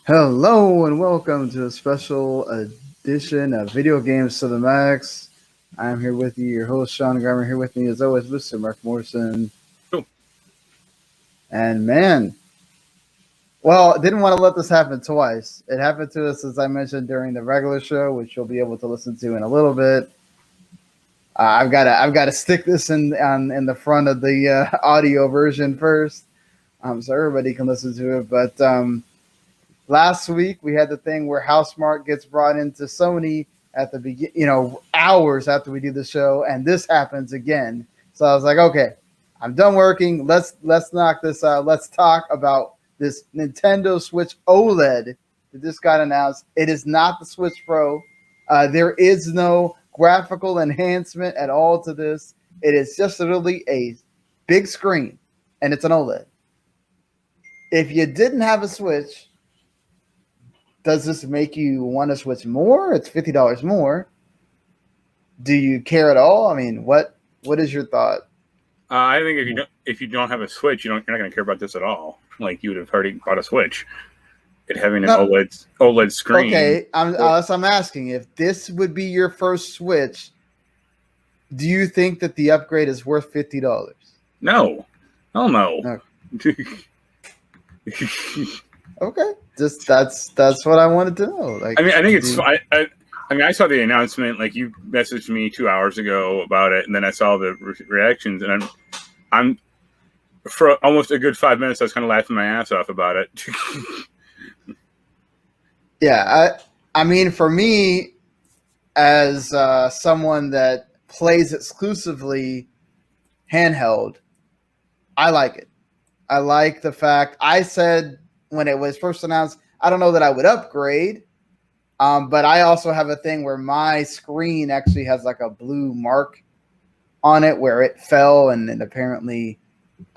Hello and welcome to a special edition of Video Games to the Max. I'm here with you, your host Sean Garmer. Here with me, as always, Mr. Marc Morrison. Cool. And man, well, didn't want to let this happen twice. It happened to us, as I mentioned, during the regular show, which you'll be able to listen to in a little bit. I've got to stick this in the front of the audio version first, so everybody can listen to it. But last week we had the thing where Housemarque gets brought into Sony at the begin, hours after we do the show, and this happens again. So I was like, okay, I'm done working. Let's knock this out. Let's talk about this Nintendo Switch OLED that just got announced. It is not the Switch Pro. There is no graphical enhancement at all to this. It is just literally a big screen, and it's an OLED. If you didn't have a Switch, does this make you want to switch more? It's $50 more. Do you care at all? I mean, what is your thought? I think if you don't have a Switch, you're not going to care about this at all. Like you would have already bought a Switch. It having an OLED screen. Okay, I'm asking if this would be your first Switch. Do you think that the upgrade is worth $50? No, hell no. Okay, just that's what I wanted to know. Like, I mean, I think it's. I saw the announcement. Like you messaged me 2 hours ago about it, and then I saw the reactions, and I'm for almost a good 5 minutes. I was kind of laughing my ass off about it. Yeah, I mean, for me, as someone that plays exclusively handheld, I like it. I like the fact I said when it was first announced, I don't know that I would upgrade, but I also have a thing where my screen actually has like a blue mark on it where it fell and apparently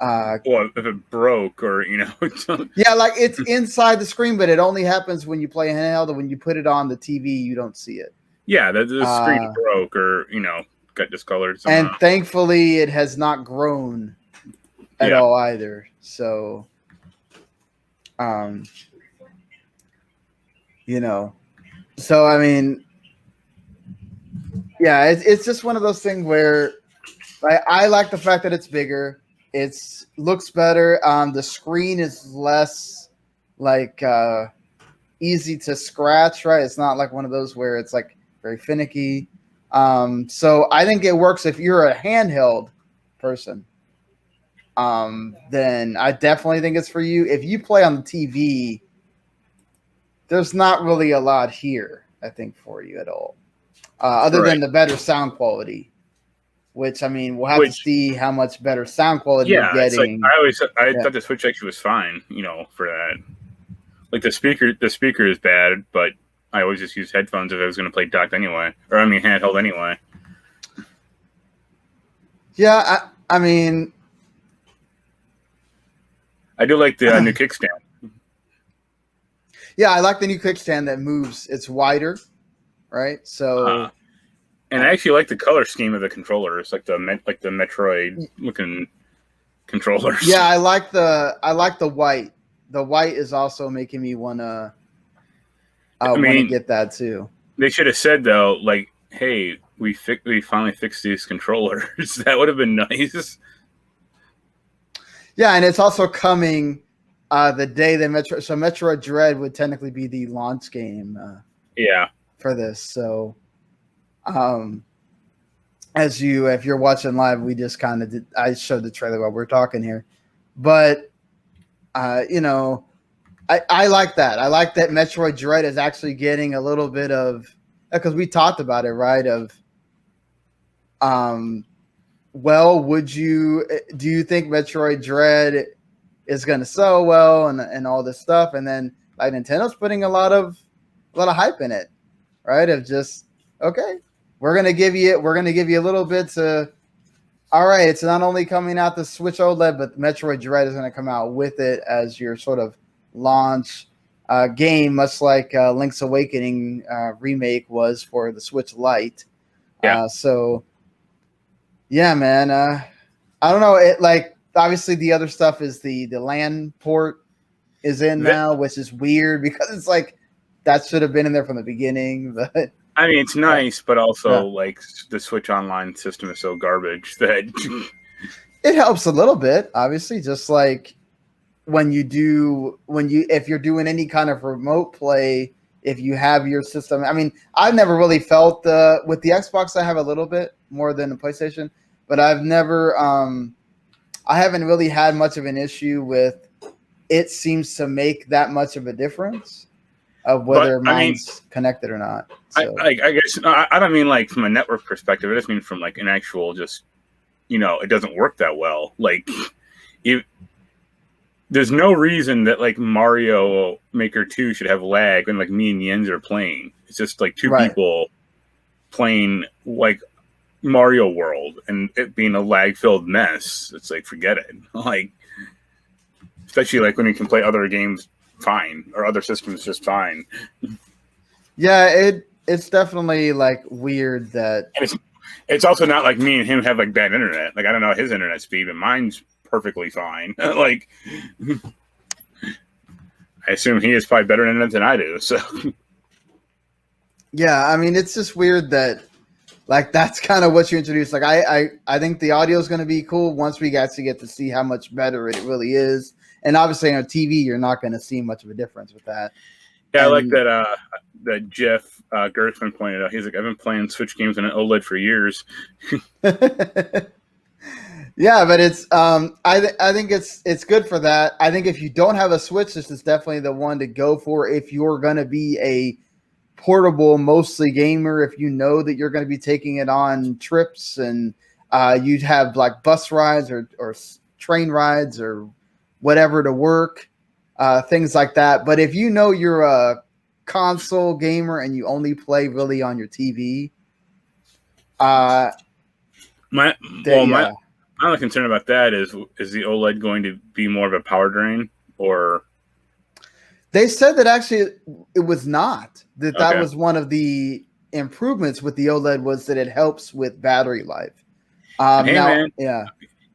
well, if it broke or yeah, like it's inside the screen, but it only happens when you play handheld, and when you put it on the TV you don't see it. Yeah, the screen broke or got discolored somehow. And thankfully it has not grown at all either. So so I mean, yeah, it's just one of those things where I like the fact that it's bigger. It looks better. The screen is less like easy to scratch, right? It's not like one of those where it's like very finicky. So I think it works if you're a handheld person. Then I definitely think it's for you. If you play on the TV, there's not really a lot here, I think, for you at all, other than the better sound quality. Which, I mean, we'll have to see how much better sound quality you're getting. I thought the Switch actually was fine, for that. Like the speaker is bad, but I always just use headphones if I was going to play docked anyway, or I mean handheld anyway. Yeah, I mean, I do like the new kickstand. Yeah, I like the new kickstand that moves. It's wider, right? So. And I actually like the color scheme of the controllers, like the Metroid looking controllers. Yeah, I like the white. The white is also making me wanna get that too. They should have said though, like, hey, we finally fixed these controllers. That would have been nice. Yeah, and it's also coming the day that Metroid Dread would technically be the launch game. For this, so. If you're watching live, we just kind of I showed the trailer while we're talking here, but I like that. I like that Metroid Dread is actually getting a little bit of, because we talked about it, right? Of, well, do you think Metroid Dread is going to sell well and all this stuff? And then like Nintendo's putting a lot of hype in it, right? Of just, okay, we're gonna give you a little bit to. All right, it's not only coming out the Switch OLED, but Metroid Dread is going to come out with it as your sort of launch game, much like Link's Awakening remake was for the Switch Lite. Yeah. So, yeah, man. I don't know. It like obviously the other stuff is the LAN port is in now, which is weird because it's like that should have been in there from the beginning. But I mean, it's nice, but also Yeah. like the Switch Online system is so garbage that it helps a little bit, obviously, just like if you're doing any kind of remote play, if you have your system. I mean, I've never really felt with the Xbox, I have a little bit more than the PlayStation, but I haven't really had much of an issue with it. Seems to make that much of a difference of whether mine's connected or not. So. I guess I don't mean like from a network perspective. I just mean from like an actual just, it doesn't work that well. Like there's no reason that like Mario Maker 2 should have lag when like me and Jens are playing. It's just like two people playing like Mario World and it being a lag-filled mess. It's like, forget it. Like, especially like when you can play other games fine or other systems just fine. Yeah, it's definitely like weird that it's also not like me and him have like bad internet. Like I don't know his internet speed, but mine's perfectly fine. Like I assume he has probably better internet than I do. So yeah, I mean it's just weird that like that's kind of what you introduced. Like I think the audio is going to be cool once we actually get to see how much better it really is. And obviously on TV, you're not going to see much of a difference with that. Yeah, I like that Jeff Gertzman pointed out. He's like, I've been playing Switch games on an OLED for years. Yeah, but it's I think it's good for that. I think if you don't have a Switch, this is definitely the one to go for if you're going to be a portable, mostly gamer. If you know that you're going to be taking it on trips and you'd have like bus rides or train rides or whatever to work, things like that. But if you know you're a console gamer and you only play really on your TV, my only concern about that is the OLED going to be more of a power drain, or they said that actually it was not. That was one of the improvements with the OLED was that it helps with battery life. Man, yeah,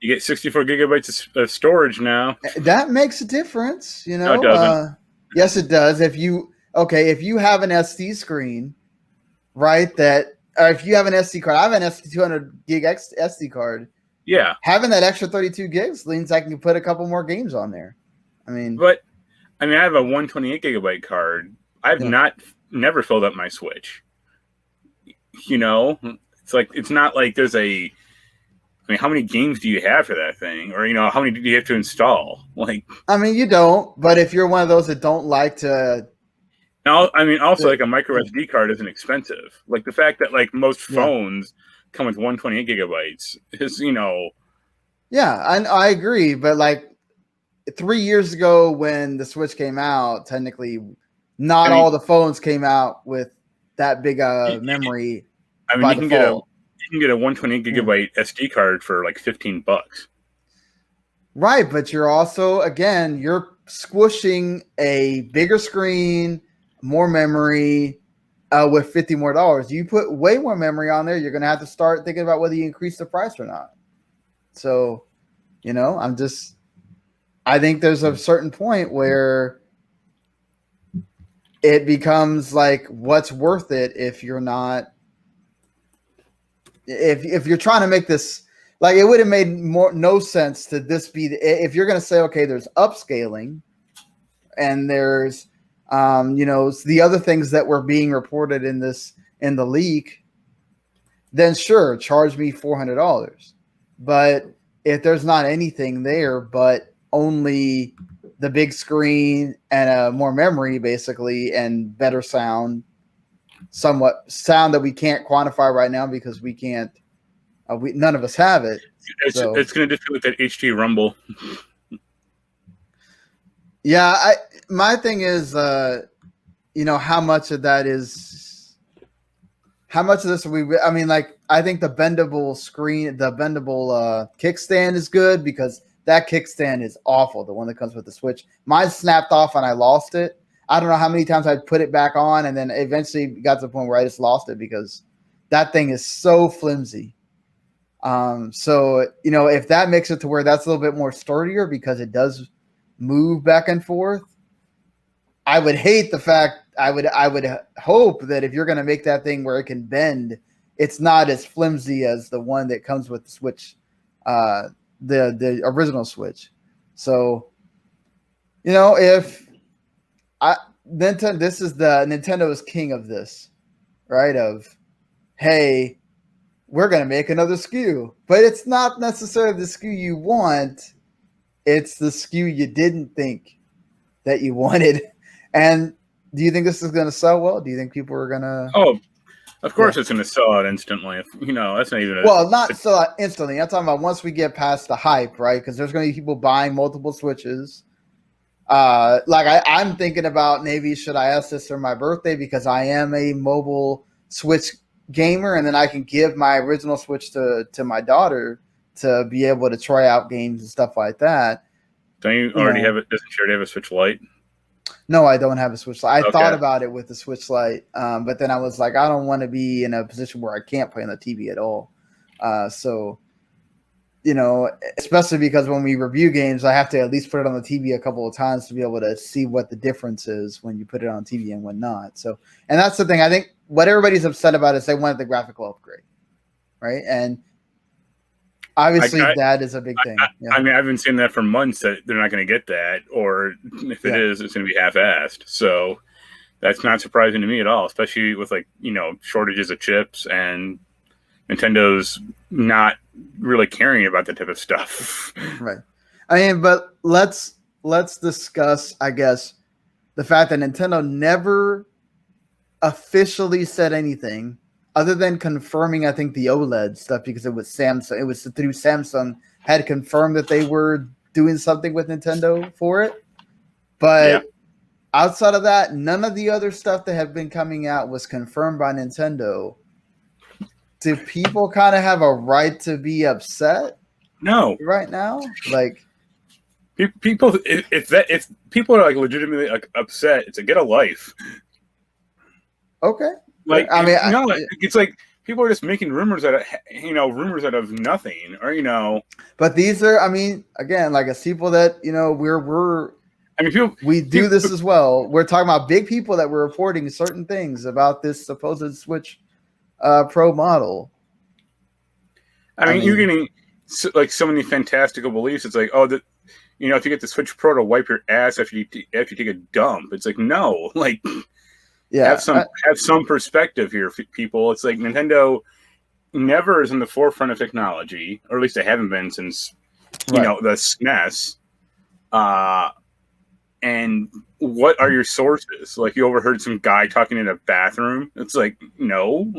you get 64 gigabytes of storage now. That makes a difference, No, it doesn't. Yes, it does. If you have an SD screen, right? If you have an SD card, I have an SD200 gig SD card. Yeah, having that extra 32 gigs means I can put a couple more games on there. I have a 128 gigabyte card. I've never filled up my Switch. It's like it's not like there's a. I mean, how many games do you have for that thing, or how many do you have to install? Like, I mean, you don't. But if you're one of those that don't like to. No, I mean, also like a micro SD card isn't expensive. Like the fact that like most phones come with 128 gigabytes is, Yeah, I agree. But like 3 years ago when the Switch came out, technically not all the phones came out with that big memory. I mean, you can get a 128 gigabyte SD card for like $15. Right, but you're also you're squishing a bigger screen, more memory, with $50 more. You put way more memory on there, you're going to have to start thinking about whether you increase the price or not. So, I think there's a certain point where it becomes like what's worth it if you're not, if you're trying to make this, like it would have made no sense to this be, if you're going to say, okay, there's upscaling and there's, the other things that were being reported in the leak, then sure, charge me $400. But if there's not anything there, but only the big screen and more memory, basically, and better sound, somewhat sound that we can't quantify right now because we can't, none of us have it. It's going to just be like that HT Rumble. Yeah, my thing is, how much of that is, how much of this I think the bendable screen, the bendable kickstand is good because that kickstand is awful. The one that comes with the Switch, mine snapped off and I lost it. I don't know how many times I put it back on, and then eventually got to the point where I just lost it because that thing is so flimsy. So if that makes it to where that's a little bit more sturdier because it does move back and forth, I would hate the fact. I would hope that if you're going to make that thing where it can bend, it's not as flimsy as the one that comes with the Switch, the original Switch. So, if Nintendo, this is Nintendo is king of this, right? Of, hey, we're going to make another SKU, but it's not necessarily the SKU you want. It's the SKU you didn't think that you wanted. And do you think this is going to sell well? Do you think people are going to? Oh, of course it's going to sell out instantly. That's not even not sell out instantly. I'm talking about once we get past the hype, right? Because there's going to be people buying multiple Switches. I'm thinking about maybe should I ask this for my birthday because I am a mobile Switch gamer, and then I can give my original Switch to my daughter to be able to try out games and stuff like that. Don't you already have it? Doesn't she already have a Switch Lite? No, I don't have a Switch Lite. I thought about it with the Switch Lite, but then I was like, I don't want to be in a position where I can't play on the TV at all. Especially because when we review games, I have to at least put it on the TV a couple of times to be able to see what the difference is when you put it on TV and when not. So, and that's the thing. I think what everybody's upset about is they wanted the graphical upgrade, right? And obviously that is a big thing. I mean, I've been saying that for months that they're not going to get that, or if it is, it's going to be half-assed. So that's not surprising to me at all, especially with shortages of chips and Nintendo's not really caring about that type of stuff. Right. I mean, but let's discuss, I guess, the fact that Nintendo never officially said anything other than confirming, I think, the OLED stuff because it was Samsung. It was through Samsung had confirmed that they were doing something with Nintendo for it. But outside of that, none of the other stuff that have been coming out was confirmed by Nintendo. Do people kind of have a right to be upset? No, right now, like people, if people are legitimately upset, it's get a life. Okay, it's like people are just making rumors out of nothing, or But these are, again, as people that we do this as well. We're talking about big people that were reporting certain things about this supposed Switch Pro model. You're getting so many fantastical beliefs. It's if you get the Switch Pro to wipe your ass after you take a dump, it's no, have some perspective here, people. It's Nintendo never is in the forefront of technology, or at least they haven't been since the SNES. And what are your sources? You overheard some guy talking in a bathroom. It's no.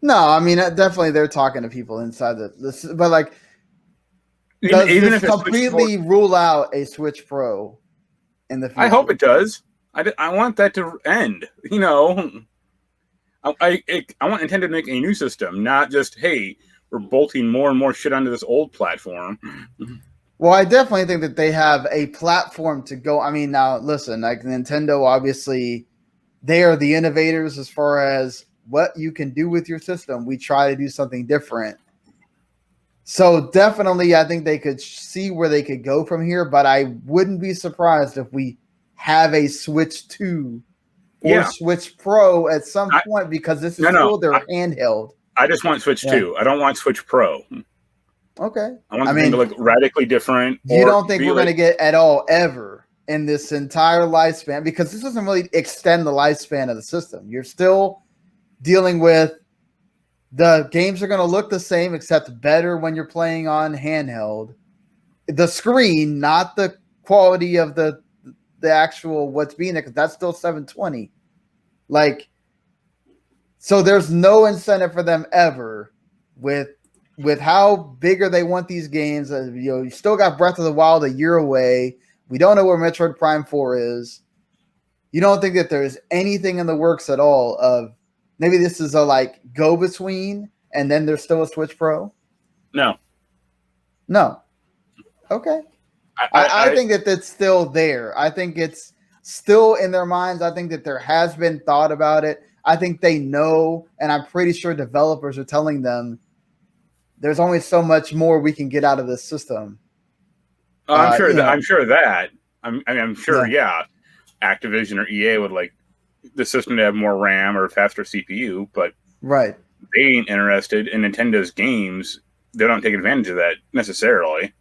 Definitely they're talking to people inside this, but does even this if completely rule out a Switch Pro in the future? I hope it does. I want that to end. I want Nintendo to make a new system, not just, hey, we're bolting more and more shit onto this old platform. Well, I definitely think that they have a platform to go. Now listen, Nintendo, obviously, they are the innovators as far as what you can do with your system. We try to do something different. So definitely, I think they could see where they could go from here, but I wouldn't be surprised if we have a Switch 2 or Switch Pro at some point, because this is still their handheld. I just want Switch 2. I don't want Switch Pro. Okay. I want them to look radically different. You don't think we're going to get at all ever in this entire lifespan? Because this doesn't really extend the lifespan of the system. You're still dealing with the games are going to look the same, except better when you're playing on handheld. The screen, not the quality of the actual what's being there, because that's still 720. So there's no incentive for them ever with how bigger they want these games. You still got Breath of the Wild a year away. We don't know where Metroid Prime 4 is. You don't think that there's anything in the works at all of maybe this is a go between and then there's still a Switch Pro? No. Okay. I think that that's still there. I think it's still in their minds. I think that there has been thought about it. I think they know, and I'm pretty sure developers are telling them there's only so much more we can get out of this system. I'm sure of that. I'm sure, yeah, Activision or EA would like the system to have more RAM or faster CPU, but right. they ain't interested in Nintendo's games. They don't take advantage of that necessarily.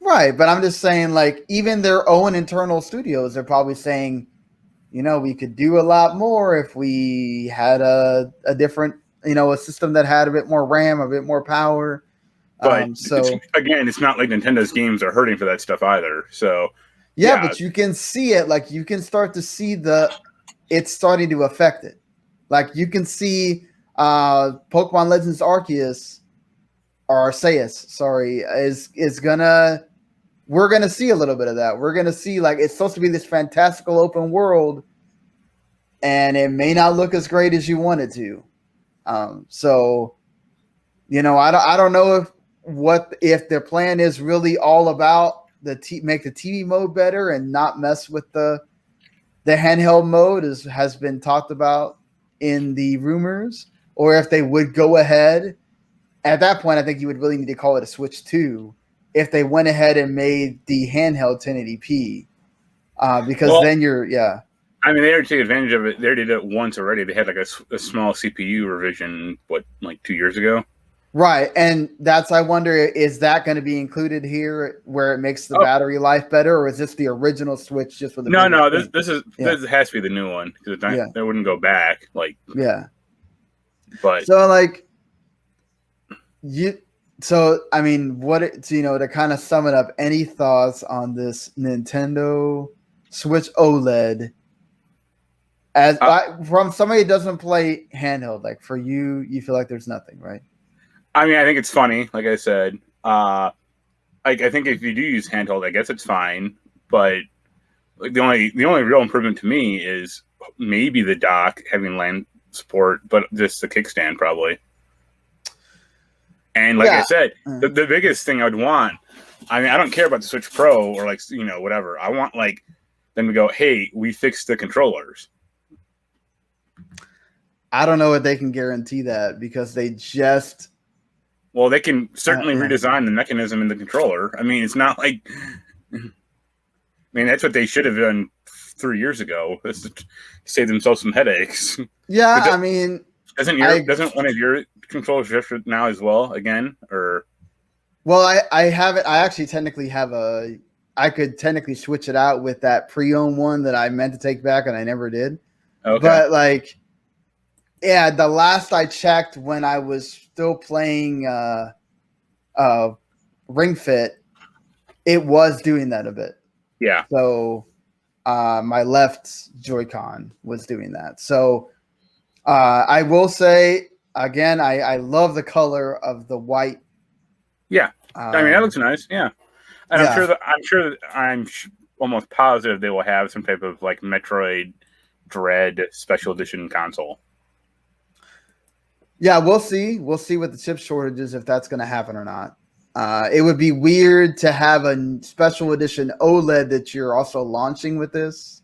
Right, but I'm just saying, like, even their own internal studios, they're probably saying, we could do a lot more if we had a different, a system that had a bit more RAM, a bit more power. But it's not like Nintendo's games are hurting for that stuff either. So yeah, but you can see it. Like, you can start to see it's starting to affect it. Like, you can see Pokemon Legends Arceus, or Arceus, sorry, we're gonna see a little bit of that. We're gonna see, like, it's supposed to be this fantastical open world, and it may not look as great as you want it to. So, I don't know if their plan is really all about make the TV mode better and not mess with the handheld mode, has been talked about in the rumors, or if they would go ahead. At that point, I think you would really need to call it a Switch 2 if they went ahead and made the handheld 1080p, because then I mean, they already took advantage of it. They already did it once already. They had like a small CPU revision, like 2 years ago? Right, and I wonder, is that going to be included here where it makes the battery life better, or is this the original Switch just for the? No, this has to be the new one, because they wouldn't go back. But so like So, I mean, to kind of sum it up, any thoughts on this Nintendo Switch OLED? From somebody who doesn't play handheld, like for you feel like there's nothing, right? I mean, I think it's funny. Like I said, I think if you do use handheld, I guess it's fine. But like the only real improvement to me is maybe the dock having LAN support, but just the kickstand probably. And like I said, the biggest thing I would want, I mean, I don't care about the Switch Pro or whatever. I want them to go, hey, we fixed the controllers. I don't know if they can guarantee that, because they just... Well, they can certainly redesign the mechanism in the controller. I mean, it's not like... I mean, that's what they should have done 3 years ago, is to save themselves some headaches. Yeah, I mean... Doesn't one of your controllers shift now as well again, or? Well, I have it. I actually technically have I could technically switch it out with that pre-owned one that I meant to take back and I never did. Okay. But the last I checked, when I was still playing Ring Fit, it was doing that a bit. Yeah. So my left Joy-Con was doing that. So I will say again, I love the color of the white. Yeah, I mean that looks nice. Yeah, and I'm almost positive they will have some type of like Metroid Dread special edition console. Yeah, we'll see. We'll see with the chip shortages if that's going to happen or not. It would be weird to have a special edition OLED that you're also launching with this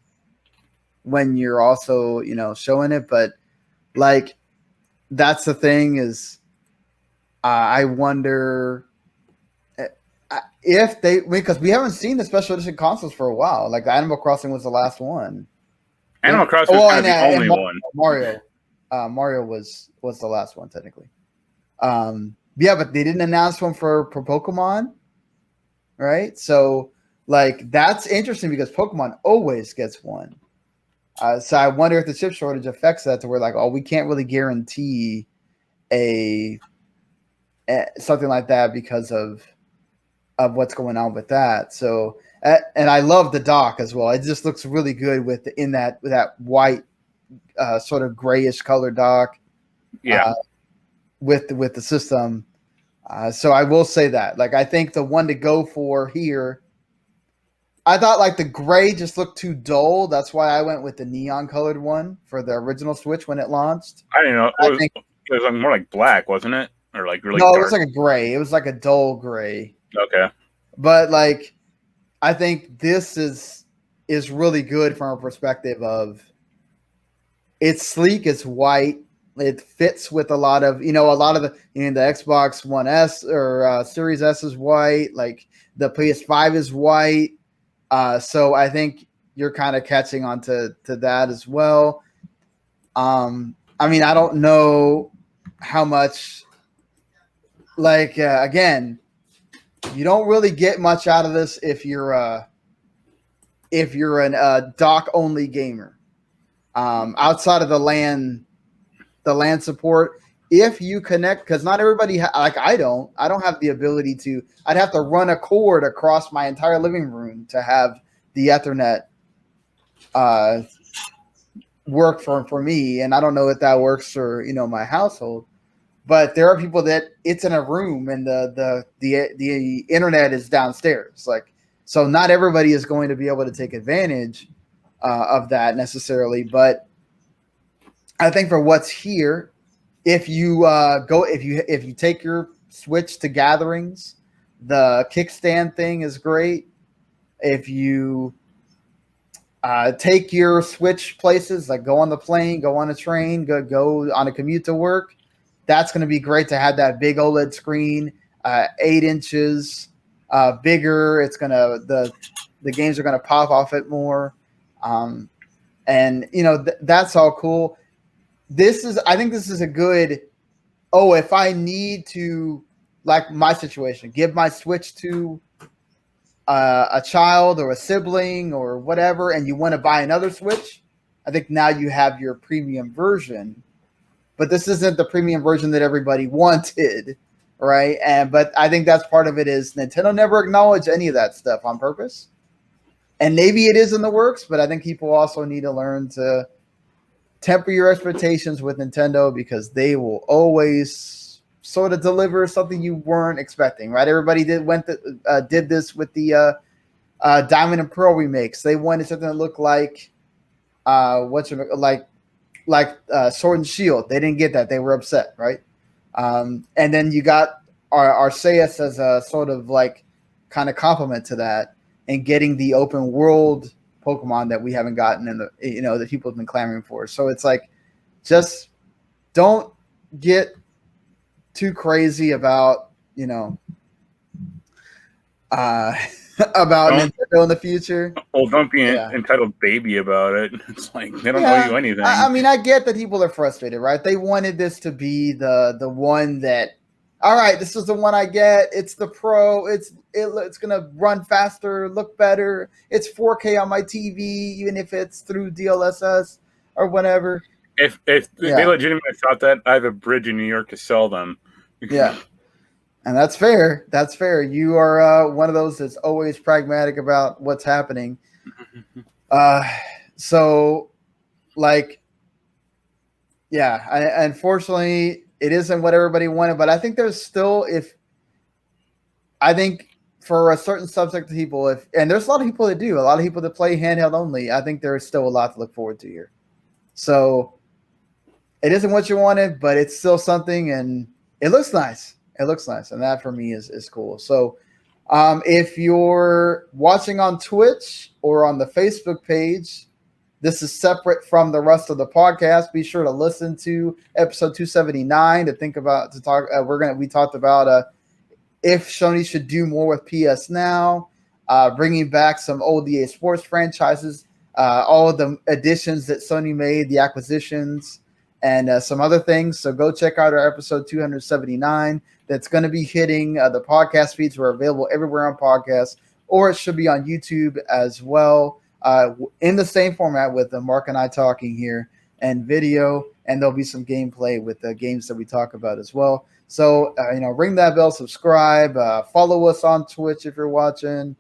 when you're also showing it, but. Like, that's the thing is, I wonder if because we haven't seen the special edition consoles for a while. Like, Animal Crossing was the last one. Animal Crossing was the only one. Mario was the last one technically. Yeah, but they didn't announce one for Pokemon, right? So, like, that's interesting because Pokemon always gets one. So I wonder if the chip shortage affects that to where we can't really guarantee something like that because of what's going on with that. So and I love the dock as well. It just looks really good with that white sort of grayish color dock. Yeah. With the system. So I will say that. I think the one to go for here. I thought the gray just looked too dull. That's why I went with the neon colored one for the original Switch when it launched. I didn't know. It was more like black, wasn't it? Or really No, dark? it was like a gray. It was like a dull gray. Okay. But I think this is really good from a perspective of it's sleek, it's white, it fits with a lot of the Xbox One S or Series S is white, the PS5 is white. So I think you're kind of catching on to that as well. I mean, I don't know how much, like, again, you don't really get much out of this if you're an dock only gamer. Outside of the LAN support, if you connect, because not everybody like I don't have the ability to. I'd have to run a cord across my entire living room to have the Ethernet work for me, and I don't know if that works for my household. But there are people that it's in a room and the internet is downstairs. Like, so not everybody is going to be able to take advantage of that necessarily. But I think for what's here, if you take your Switch to gatherings, the kickstand thing is great. If you take your Switch places, like go on the plane, go on a train, go on a commute to work, that's going to be great to have that big OLED screen, 8 inches bigger. It's gonna the games are gonna pop off it more, and that's all cool. I think this is a good. Oh, if I need to, like my situation, give my Switch to a child or a sibling or whatever, and you want to buy another Switch, I think now you have your premium version. But this isn't the premium version that everybody wanted, right? But I think that's part of it is Nintendo never acknowledged any of that stuff on purpose. And maybe it is in the works, but I think people also need to learn to temper your expectations with Nintendo, because they will always sort of deliver something you weren't expecting, right? Everybody did this with the Diamond and Pearl remakes. They wanted something that looked like Sword and Shield. They didn't get that. They were upset, right? And then you got Arceus as a sort of like kind of compliment to that, and getting the open world Pokemon that we haven't gotten in that people have been clamoring for. So it's like, just don't get too crazy about about Nintendo in the future. Well, don't be entitled baby about it. It's like they don't owe you anything. I mean, I get that people are frustrated, right? They wanted this to be the one that, all right, this is the one I get. It's the Pro. It's gonna run faster, look better. It's 4K on my TV, even if it's through DLSS or whatever. If they legitimately thought that, I have a bridge in New York to sell them. Yeah. And that's fair. That's fair. You are one of those that's always pragmatic about what's happening. So, like, yeah, unfortunately, it isn't what everybody wanted. But I think there's still, I think for a certain subset of people, and there's a lot of people that do, a lot of people that play handheld only, I think there's still a lot to look forward to here. So, it isn't what you wanted, but it's still something, and it looks nice. It looks nice, and that for me is cool. So if you're watching on Twitch or on the Facebook page, this is separate from the rest of the podcast. Be sure to listen to episode 279 to talk. We talked about if Sony should do more with PS Now, bringing back some old EA Sports franchises, all of the additions that Sony made, the acquisitions, and some other things. So go check out our episode 279. That's going to be hitting the podcast feeds. We're available everywhere on podcasts, or it should be on YouTube as well, in the same format with Mark and I talking here and video. And there'll be some gameplay with the games that we talk about as well. So, ring that bell, subscribe, follow us on Twitch if you're watching.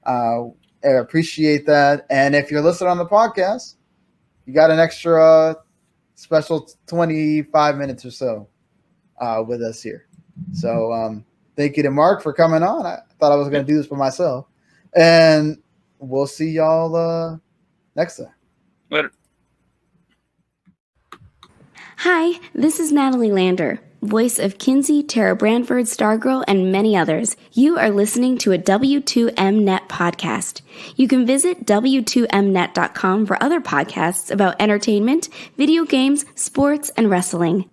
I appreciate that. And if you're listening on the podcast, you got an extra special 25 minutes or so with us here. So thank you to Mark for coming on. I thought I was going to do this for myself. And we'll see y'all next time. Later. Hi, this is Natalie Lander, voice of Kinsey, Tara Branford, Stargirl, and many others. You are listening to a W2M Net podcast. You can visit W2Mnet.com for other podcasts about entertainment, video games, sports, and wrestling.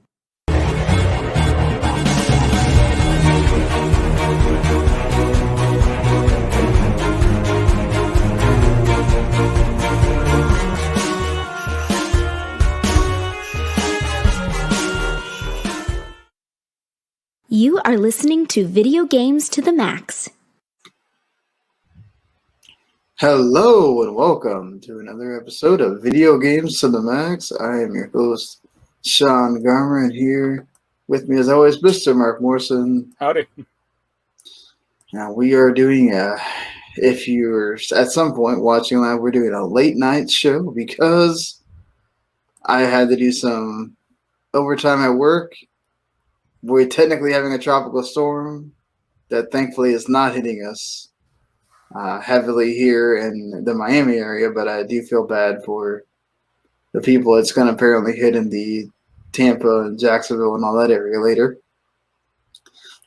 You are listening to Video Games to the Max. Hello and welcome to another episode of Video Games to the Max. I am your host, Sean Garmer, and here with me as always, Mr. Marc Morrison. Howdy. Now we are doing if you're at some point watching live, we're doing a late night show because I had to do some overtime at work. We're technically having a tropical storm that thankfully is not hitting us heavily here in the Miami area, but I do feel bad for the people it's going to apparently hit in the Tampa and Jacksonville and all that area later.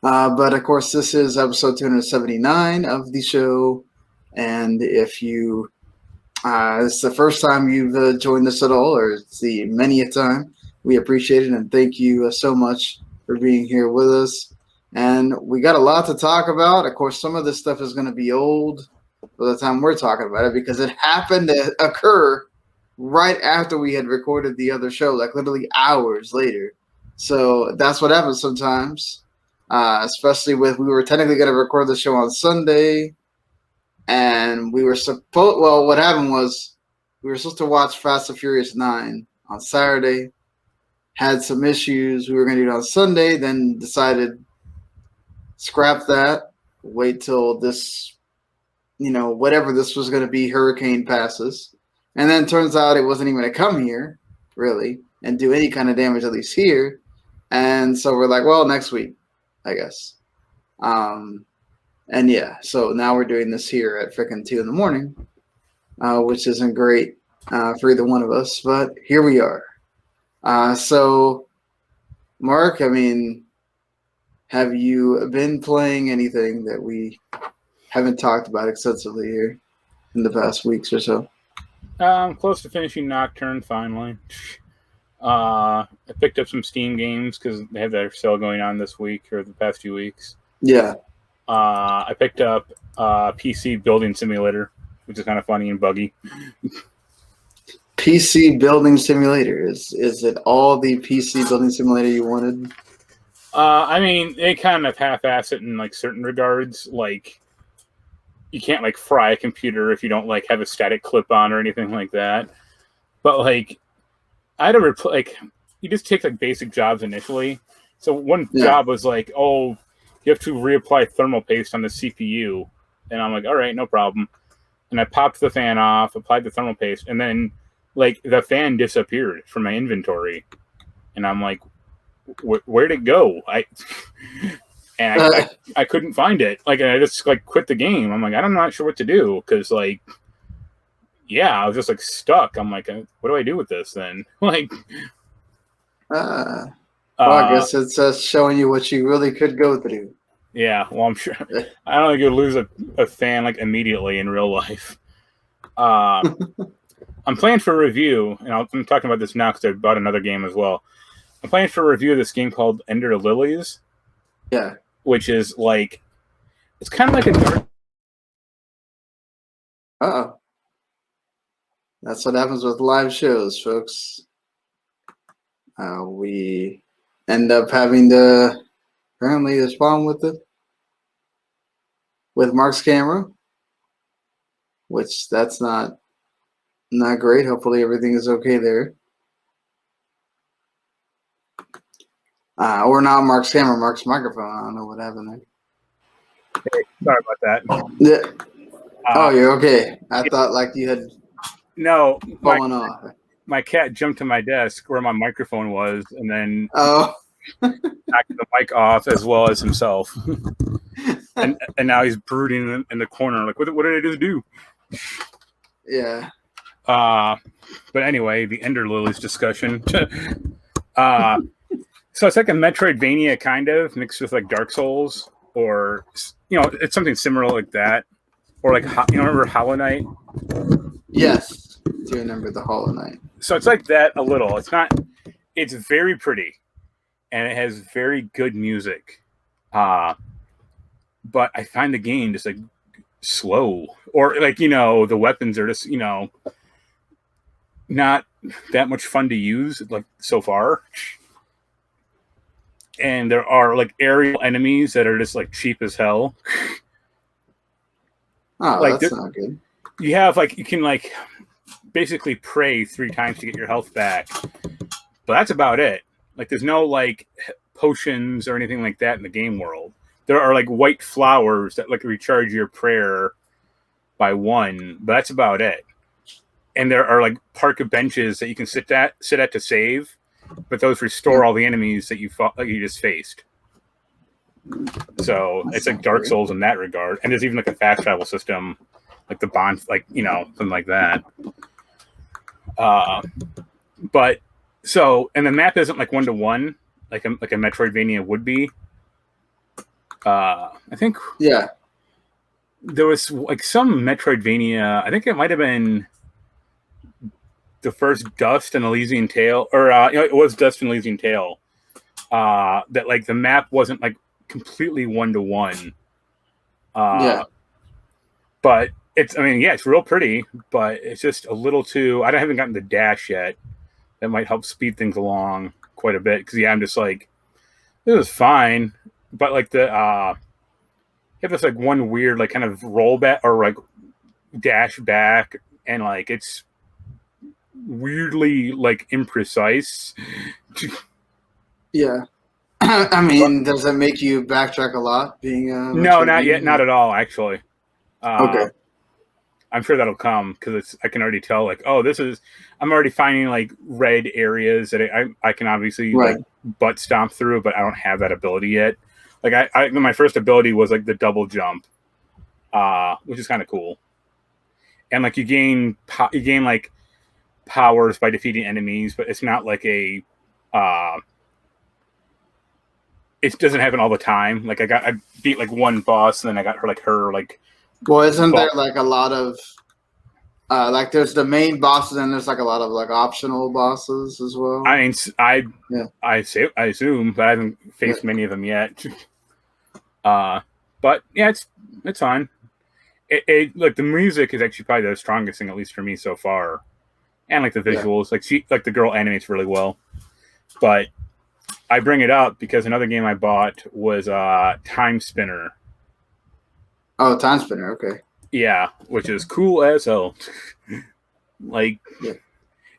But of course, this is episode 279 of the show, and if you it's the first time you've joined us at all, or it's the many a time, we appreciate it and thank you so much for being here with us. And we got a lot to talk about. Of course, some of this stuff is going to be old by the time we're talking about it because it happened to occur right after we had recorded the other show, like literally hours later. So that's what happens sometimes, especially we were technically going to record the show on Sunday, and we were what happened was we were supposed to watch Fast and Furious 9 on Saturday, had some issues. We were going to do it on Sunday, then decided scrap that, wait till this, whatever this was going to be, hurricane passes. And then turns out it wasn't even going to come here, really, and do any kind of damage, at least here. And so we're like, well, next week, I guess. And yeah, so now we're doing this here at frickin' 2 a.m, which isn't great for either one of us, but here we are. So, Mark, have you been playing anything that we haven't talked about extensively here in the past weeks or so? I'm close to finishing Nocturne finally. I picked up some Steam games because they have their sale going on this week or the past few weeks. Yeah. I picked up PC Building Simulator, which is kind of funny and buggy. PC Building Simulator. Is it all the PC Building Simulator you wanted? They kind of half-ass it in like certain regards. Like, you can't like fry a computer if you don't like have a static clip on or anything like that. But like, I had to you just take like basic jobs initially. So one job was like, oh, you have to reapply thermal paste on the CPU, and I'm like, all right, no problem. And I popped the fan off, applied the thermal paste, and then like the fan disappeared from my inventory, and I'm like, where'd it go? I couldn't find it. Like, I just like quit the game. I'm like, I'm not sure what to do because like, yeah, I was just like stuck. I'm like, what do I do with this then? Like, I guess it's showing you what you really could go through. Yeah, well, I'm sure. I don't think you'll lose a fan like immediately in real life. I'm planning for a review, and I'm talking about this now because I bought another game as well. I'm planning for a review of this game called Ender Lilies. Yeah. Which is like, it's kind of like a dark. Uh-oh. That's what happens with live shows, folks. We end up having to, apparently there's a problem with Mark's camera, which that's not great. Hopefully everything is okay there. Or not Mark's camera, Mark's microphone. I don't know what happened there. Hey, sorry about that. Yeah. You're okay. I thought like you had fallen off. My cat jumped to my desk where my microphone was, and then knocked the mic off as well as himself. and now he's brooding in the corner. Like, what did I just do? Yeah. But anyway, the Ender Lilies discussion. So it's like a Metroidvania kind of mixed with like Dark Souls, or it's something similar like that, or like remember Hollow Knight? Yes, do you remember the Hollow Knight? So it's like that a little. It's very pretty, and it has very good music. But I find the game just like slow, or like the weapons are just not that much fun to use like so far. and there are like aerial enemies that are just like cheap as hell. Oh, Like that's not good. you have like you can like basically pray 3 times to get your health back, but that's about it. Like there's no like potions or anything like that in the game world. There are like white flowers that like recharge your prayer by 1, but that's about it. And there are like park benches that you can sit at to save, but those restore all the enemies that you fought, like you just faced. So That's it's like not Dark good. Souls in that regard. And there's even like a fast travel system, like the bond, like something like that. But so, and the map isn't like 1-to-1 like a Metroidvania would be. I think Yeah. there was like some Metroidvania. I think it might have been the first Dust and Elysian Tale, or it was Dust and Elysian Tale. That like the map wasn't like completely 1-to-1. Yeah. But it's it's real pretty, but it's just a little too. I haven't gotten the dash yet. That might help speed things along quite a bit because I'm just like, this is fine, but like the you have this like one weird like kind of rollback or like dash back, and like it's weirdly like imprecise. Yeah. I mean, does that make you backtrack a lot? Being No, not yet, not at all. Actually, Okay. I'm sure that'll come because I can already tell like, oh, I'm already finding like red areas that I can obviously Right. like butt stomp through, but I don't have that ability yet. Like my first ability was like the double jump, which is kind of cool, and like you gain like powers by defeating enemies, but it's not like a it doesn't happen all the time. Like I beat like one boss, and then I got her like. Well, isn't there like a lot of like there's the main bosses and there's like a lot of like optional bosses as well? I mean, I assume, but I haven't faced many of them yet. But yeah, it's fine. It like the music is actually probably the strongest thing, at least for me so far, and like the visuals, like the girl animates really well. But I bring it up because another game I bought was Time Spinner. Oh, Time Spinner. Okay. Yeah, which is cool as hell. Like,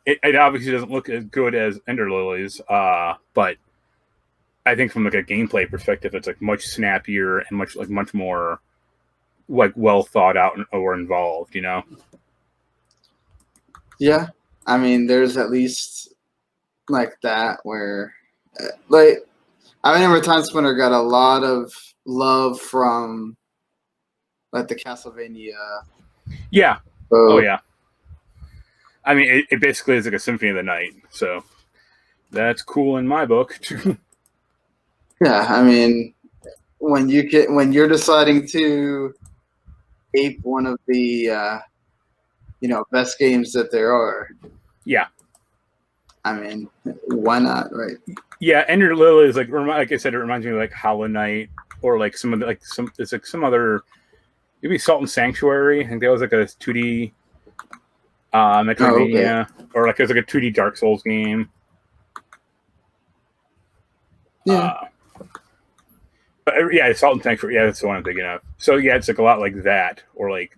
it obviously doesn't look as good as Ender Lilies, but I think from like a gameplay perspective, it's like much snappier and much more like well thought out or involved. Yeah, I mean, there's at least like that where, like, I remember Time Spinner got a lot of love from like the Castlevania. Yeah. Oh yeah. I mean, it basically is like a symphony of the night, so that's cool in my book. Yeah, I mean, when you're deciding to ape one of the best games that there are. Yeah. I mean, why not, right? Yeah, Ender Lily is like I said, it reminds me of like Hollow Knight or like some of the, it's like some other, maybe Salt and Sanctuary. I think that was like a 2D Metroidvania, or like it was like a 2D Dark Souls game. Yeah. But yeah, Salt and Sanctuary. Yeah, that's the one I'm thinking of. So yeah, it's like a lot like that, or like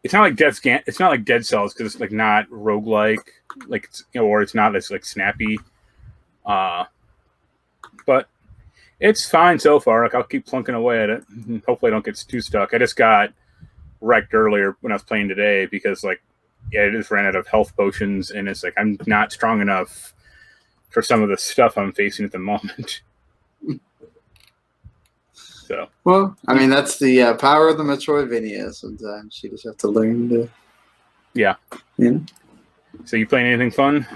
it's not like it's not like Dead Cells because it's like not roguelike, like or it's not as like snappy. But it's fine so far. Like I'll keep plunking away at it. Hopefully, I don't get too stuck. I just got wrecked earlier when I was playing today because like it just ran out of health potions, and it's like I'm not strong enough for some of the stuff I'm facing at the moment. So well, I mean that's the power of the Metroidvania. Sometimes you just have to learn to. Yeah. So you playing anything fun?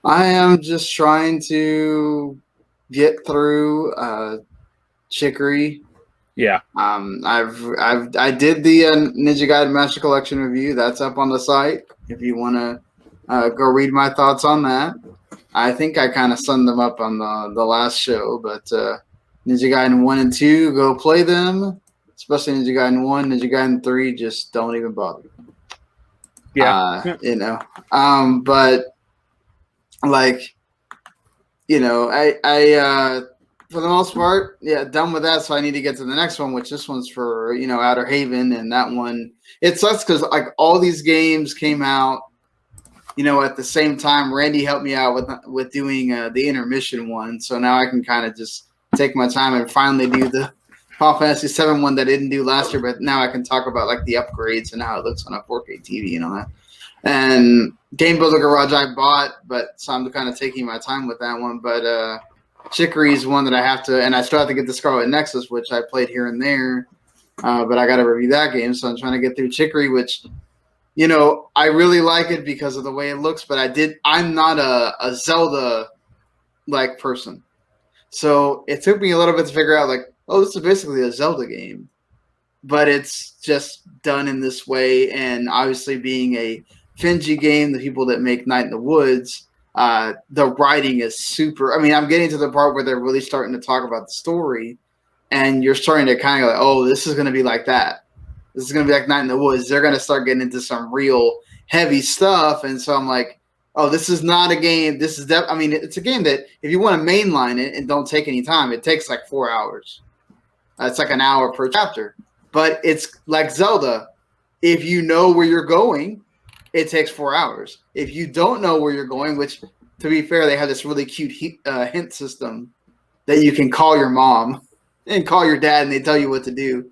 I am just trying to get through Chicory. Yeah. I did the Ninja Gaiden Master Collection review. That's up on the site if you want to go read my thoughts on that. I think I kind of summed them up on the last show, but Ninja Gaiden 1 and 2, go play them. Especially Ninja Gaiden 1, Ninja Gaiden 3, just don't even bother. Yeah. But like, I for the most part, yeah, done with that. So I need to get to the next one, which this one's for Outer Haven, and that one it sucks because like all these games came out, at the same time. Randy helped me out with doing the intermission one, so now I can kind of just take my time and finally do the Final Fantasy VII one that I didn't do last year, but now I can talk about like the upgrades and how it looks on a 4K TV and all that. And Game Builder Garage I bought, but so I'm kind of taking my time with that one. But Chicory is one that I have to, and I still have to get the Scarlet Nexus, which I played here and there. But I got to review that game, so I'm trying to get through Chicory, which I really like it because of the way it looks. But I'm not a Zelda like person, so it took me a little bit to figure out like, oh, this is basically a Zelda game, but it's just done in this way. And obviously being a Finji game, the people that make Night in the Woods, the writing is super. I mean, I'm getting to the part where they're really starting to talk about the story, and you're starting to kind of like, oh, this is going to be like that. This is going to be like Night in the Woods. They're going to start getting into some real heavy stuff. And so I'm like, oh, this is not a game. This is it's a game that if you want to mainline it and don't take any time, it takes like 4 hours. It's like an hour per chapter. But it's like Zelda. If you know where you're going, it takes 4 hours. If you don't know where you're going, which, to be fair, they have this really cute hint system that you can call your mom and call your dad, and they tell you what to do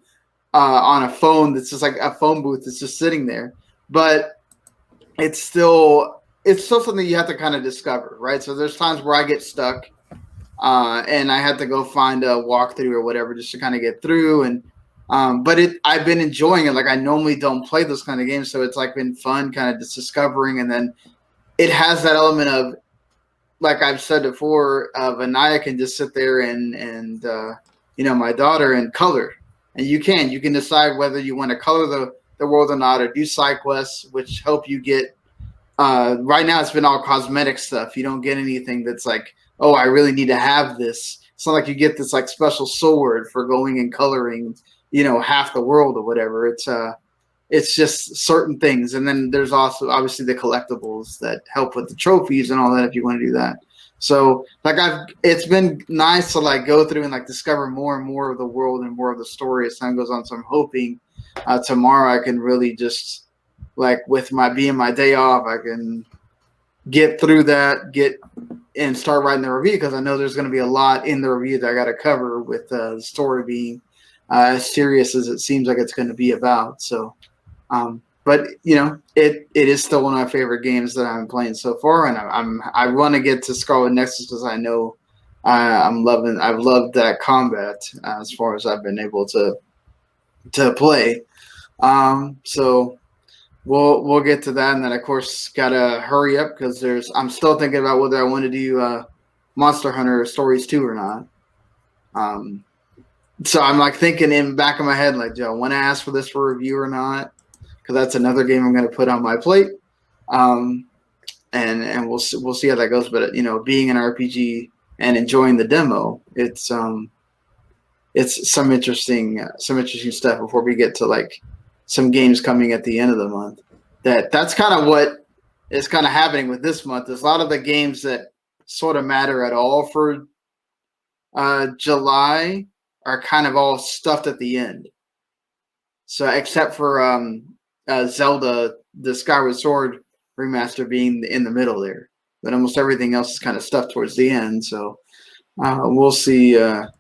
on a phone that's just like a phone booth that's just sitting there. But it's still something you have to kind of discover, right? So there's times where I get stuck, and I had to go find a walkthrough or whatever just to kind of get through. And but I've been enjoying it. Like I normally don't play those kind of games, so it's like been fun, kind of just discovering. And then it has that element of, like I've said before, Anaya can just sit there and my daughter and color, and you can decide whether you want to color the world or not, or do side quests, which help you get. Right now, it's been all cosmetic stuff. You don't get anything that's like, oh, I really need to have this. It's not like you get this like special sword for going and coloring, half the world or whatever. It's just certain things. And then there's also obviously the collectibles that help with the trophies and all that if you want to do that. So like it's been nice to like go through and like discover more and more of the world and more of the story as time goes on. So I'm hoping tomorrow I can really just like with my day off, I can get through that, and start writing the review, because I know there's going to be a lot in the review that I got to cover with the story being as serious as it seems like it's going to be about. So, but it is still one of my favorite games that I'm playing so far, and I want to get to Scarlet Nexus because I know I've loved that combat as far as I've been able to play. So we'll get to that, and then of course gotta hurry up because I'm still thinking about whether I want to do Monster Hunter Stories 2 or not. So I'm like thinking in the back of my head, like, do I want to ask for this for review or not? Because that's another game I'm going to put on my plate. And we'll see how that goes. But being an RPG and enjoying the demo, it's some interesting stuff before we get to like some games coming at the end of the month. That's kind of what is kind of happening with this month. There's a lot of the games that sort of matter at all for July are kind of all stuffed at the end. So except for Zelda, the Skyward Sword remaster being in the middle there, but almost everything else is kind of stuffed towards the end. So we'll see how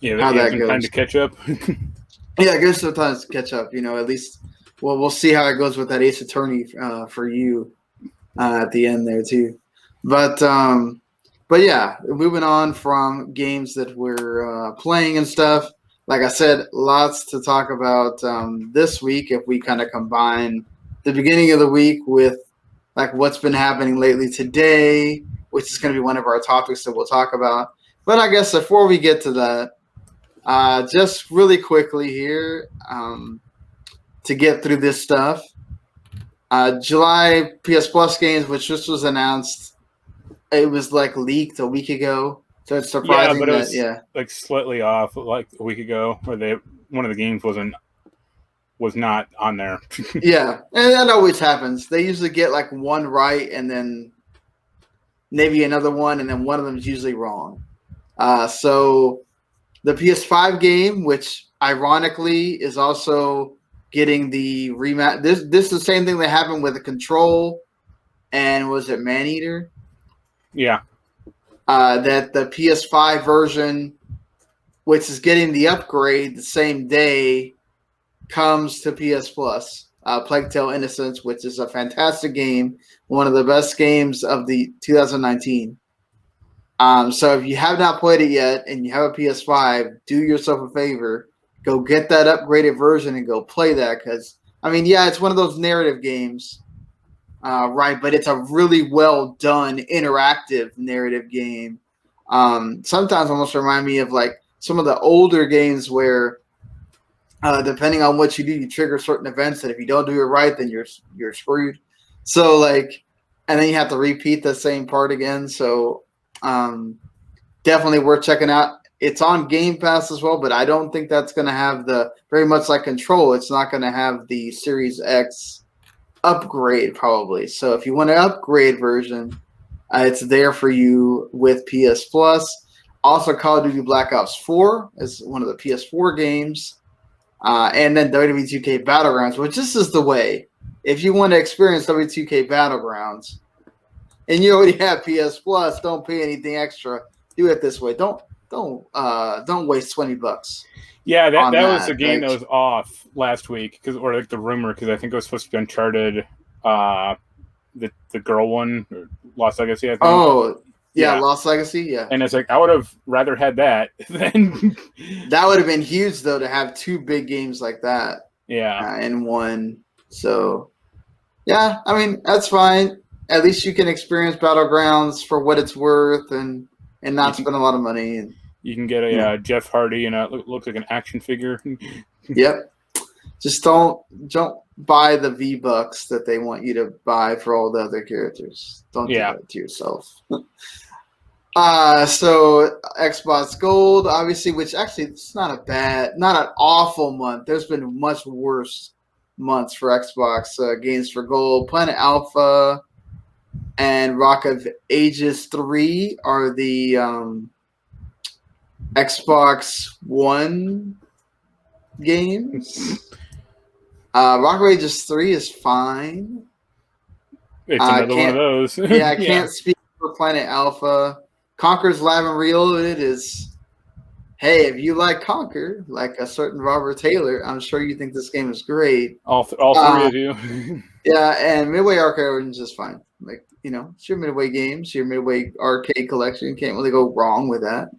that goes. Time to catch up. Yeah, it gives some time to catch up. At least we'll see how it goes with that Ace Attorney for you at the end there too. But yeah, moving on from games that we're playing and stuff. Like I said, lots to talk about this week if we kind of combine the beginning of the week with like what's been happening lately today, which is going to be one of our topics that we'll talk about. But I guess before we get to that, just really quickly here to get through this stuff. July PS Plus games, which just was announced. It was like leaked a week ago, so it's surprising. Yeah, but it was like slightly off, like a week ago, where one of the games was not on there. Yeah, and that always happens. They usually get like one right, and then maybe another one, and then one of them is usually wrong. So the PS5 game, which ironically is also getting the rematch. This is the same thing that happened with the Control and was it Maneater? Yeah. That the PS5 version, which is getting the upgrade the same day, comes to PS Plus. Plague Tale Innocence, which is a fantastic game, one of the best games of the 2019. So if you have not played it yet and you have a PS5, do yourself a favor, go get that upgraded version and go play that. Because I mean, yeah, it's one of those narrative games, right? But it's a really well done interactive narrative game. Sometimes almost remind me of like some of the older games where, depending on what you do, you trigger certain events, and if you don't do it right, then you're screwed. So like, and then you have to repeat the same part again. So definitely worth checking out. It's on Game Pass as well, but I don't think that's going to have the, very much like Control, it's not going to have the Series X upgrade probably. So if you want an upgrade version, it's there for you with PS Plus. Also, Call of Duty Black Ops 4 is one of the PS4 games. And then WWE2K Battlegrounds, which this is the way. If you want to experience WWE2K Battlegrounds and you already have PS Plus, don't pay anything extra. Do it this way. Don't waste $20. Yeah, that was the game that was off last week, or like the rumor, because I think it was supposed to be Uncharted, the girl one, or Lost Legacy. I think. Oh, yeah, Lost Legacy. Yeah, and it's like I would have rather had that than that would have been huge though to have two big games like that. Yeah, in one. So yeah, I mean that's fine. At least you can experience Battlegrounds for what it's worth and not spend a lot of money. And you can get a Jeff Hardy and looks like an action figure. Yep. Just don't buy the V-Bucks that they want you to buy for all the other characters. Don't do that to yourself. So Xbox Gold, obviously, which actually it's not an awful month. There's been much worse months for Xbox games for Gold. Planet Alpha and Rock of Ages 3 are the Xbox One games. Rock of Ages 3 is fine. It's another one of those. I can't speak for Planet Alpha. Conker's Live and Real, it is. Hey, if you like Conker, like a certain Robert Taylor, I'm sure you think this game is great. All three of you. Yeah, and Midway Arcade Origins is fine. Like, it's your Midway games, your Midway arcade collection. Can't really go wrong with that.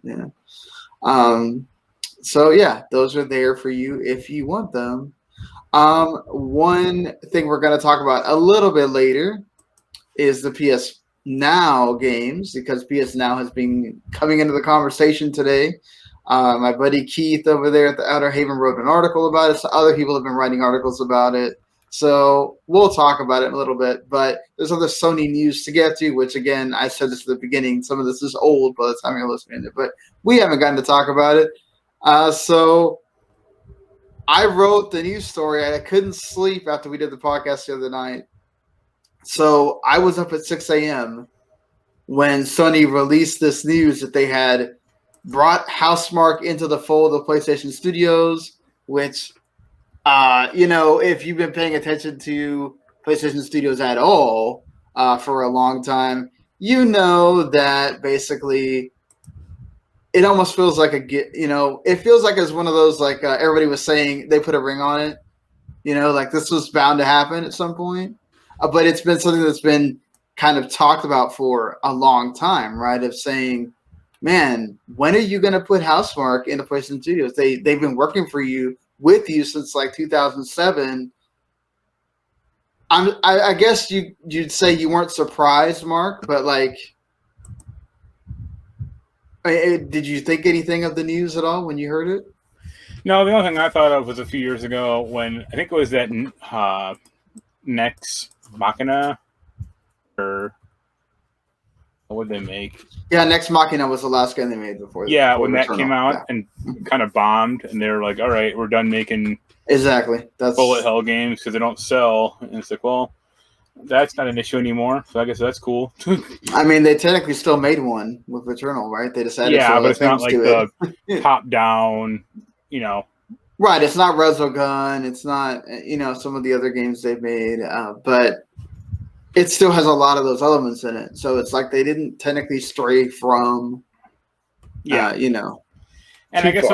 So yeah, those are there for you if you want them. One thing we're going to talk about a little bit later is the PS Now games, because PS Now has been coming into the conversation today. My buddy Keith over there at the Outer Haven wrote an article about it. So other people have been writing articles about it. So we'll talk about it in a little bit. But there's other Sony news to get to, which, again, I said this at the beginning. Some of this is old by the time you're listening to it. But we haven't gotten to talk about it. So I wrote the news story. I couldn't sleep after we did the podcast the other night. So I was up at 6 a.m. when Sony released this news that they had brought Housemarque into the fold of PlayStation Studios, which, if you've been paying attention to PlayStation Studios at all for a long time, you know that basically it almost feels like it feels like it's one of those, like everybody was saying, they put a ring on it, like this was bound to happen at some point. But it's been something that's been kind of talked about for a long time, right? Of saying, man, when are you going to put Housemarque into PlayStation Studios? They've been working with you since like 2007. I guess you'd say you weren't surprised, Mark, but like, did you think anything of the news at all when you heard it? No, the only thing I thought of was a few years ago when I think it was that Nex Machina, or what would they make? Yeah, Nex Machina was the last game they made before. Yeah, when that came out and kind of bombed, and they were like, "All right, we're done making that's bullet hell games because they don't sell." And it's like, well, That's not an issue anymore, so I guess that's cool. I mean, they technically still made one with Returnal, right? They decided Yeah, to but it's not things like to the it. top-down, Right, it's not Resogun, it's not some of the other games they've made, but it still has a lot of those elements in it. So it's like they didn't technically stray from, yeah. And I guess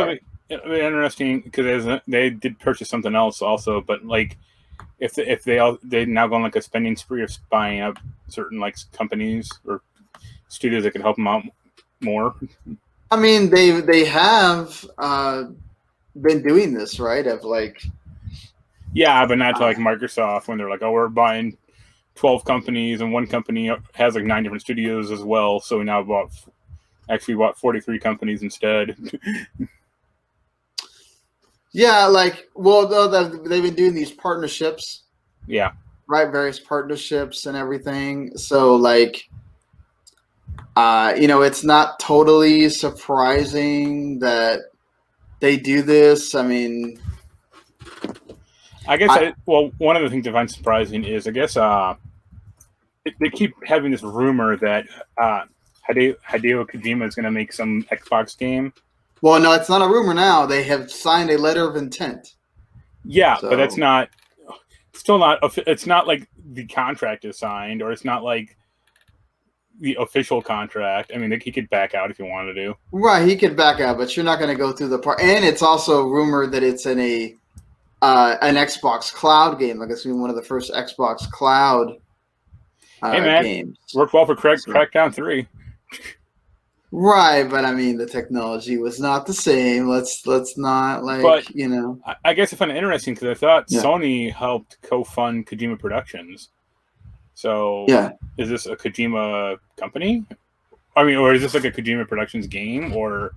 it'll be interesting because they did purchase something else also, but like if they now go on like a spending spree of buying up certain like companies or studios that could help them out more. I mean, they have been doing this, right? Of like, yeah, but not to like Microsoft when they're like, oh, we're buying 12 companies and one company has like 9 different studios as well. So we now bought 43 companies instead. Yeah, like, well, they've been doing these partnerships. Yeah. Right, various partnerships and everything. So, like, it's not totally surprising that they do this. I mean, I guess one of the things I find surprising is I guess they keep having this rumor that Hideo Kojima is going to make some Xbox game. Well, no, it's not a rumor now. They have signed a letter of intent. Yeah, so. But that's not. Still not. It's not like the contract is signed, or it's not like the official contract. I mean, he could back out if he wanted to. Right, he could back out, but you're not going to go through the part. And it's also rumored that it's in an Xbox Cloud game. Like it's been one of the first Xbox Cloud games. Worked well for Crackdown 3. Right, but I mean the technology was not the same. Let's not I guess I find it interesting because I thought Sony helped co-fund Kojima Productions. So is this a Kojima company? I mean, or is this like a Kojima Productions game, or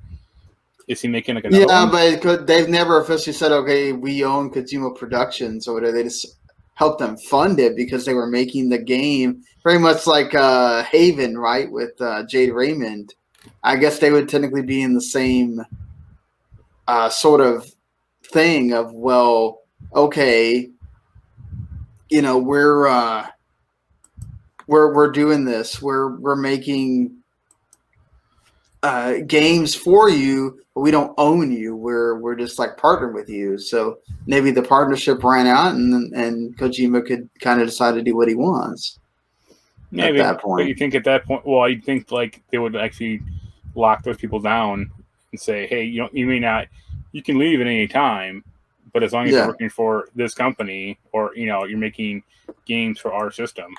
is he making like another one? But they've never officially said, okay, we own Kojima Productions, or whatever. They just helped them fund it because they were making the game very much like Haven, right, with Jade Raymond. I guess they would technically be in the same sort of thing of, well, okay, we're doing this. We're making games for you, but we don't own you. We're just like partnering with you. So maybe the partnership ran out, and Kojima could kind of decide to do what he wants. Maybe at that point. But you think at that point, well, you'd think like they would actually lock those people down and say, hey, you may not, you can leave at any time, but as long as you're working for this company or you're making games for our system.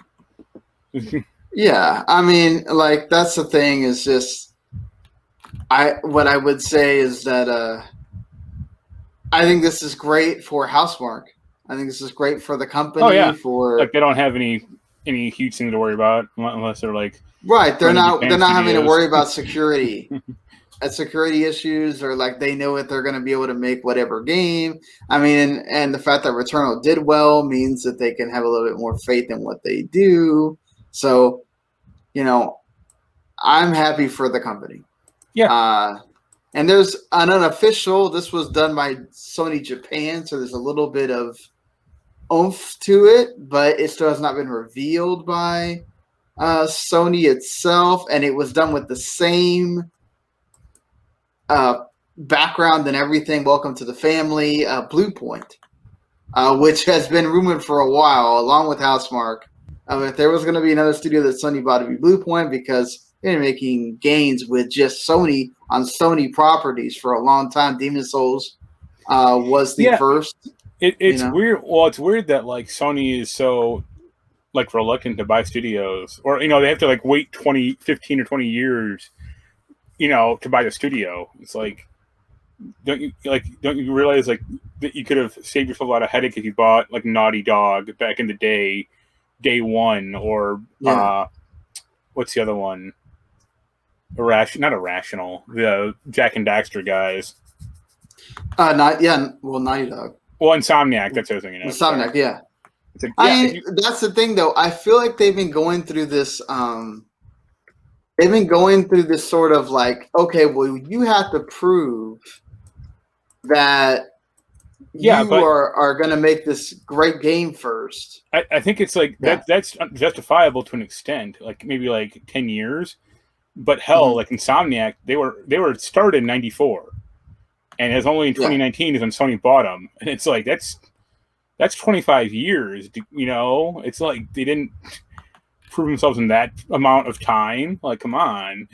Yeah, I mean, like that's the thing is just what I would say is that I think this is great for Housemarque. I think this is great for the company. Oh yeah, for like they don't have any huge thing to worry about unless they're like right. They're not having to worry about security. Security issues, or like they know that they're going to be able to make whatever game. I mean, and the fact that Returnal did well means that they can have a little bit more faith in what they do. So, I'm happy for the company. Yeah. And there's an unofficial. This was done by Sony Japan, so there's a little bit of oomph to it, but it still has not been revealed by Sony itself, and it was done with the same background and everything. Welcome to the family, Blue Point, which has been rumored for a while, along with Housemarque. If there was going to be another studio that Sony bought, to be Blue Point, because they're making games with just Sony on Sony properties for a long time. Demon Souls was the first. It's weird. Well, it's weird that like Sony is so like reluctant to buy studios, or they have to like wait 15 or 20 years. To buy the studio. It's like, don't you realize like that you could have saved yourself a lot of headache if you bought like Naughty Dog back in the day one, or what's the other one? Not Irrational. The Jack and Daxter guys. Naughty Dog. Well, Insomniac. That's everything. Insomniac, yeah. That's the thing though. I feel like they've been going through this. They've been going through this sort of like, okay, well, you have to prove that Yeah, but are going to make this great game first. I think it's like Yeah. that's justifiable to an extent, like maybe like 10 years. But hell, like Insomniac, they were started in '94, and it's only in 2019 is when Sony bought them, and it's like that's 25 years. You know, it's like they didn't prove themselves in that amount of time. Like, come on.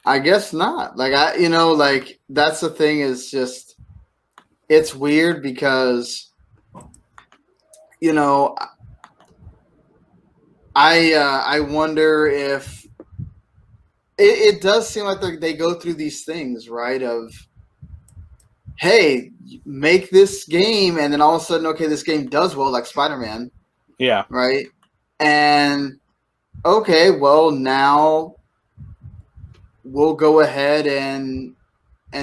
I guess not. Like like that's the thing is just it's weird because I wonder if it does seem like they go through these things, right? Of hey, make this game, and then all of a sudden, okay, this game does well, like Spider-Man. Yeah. Right. And okay, well now we'll go ahead and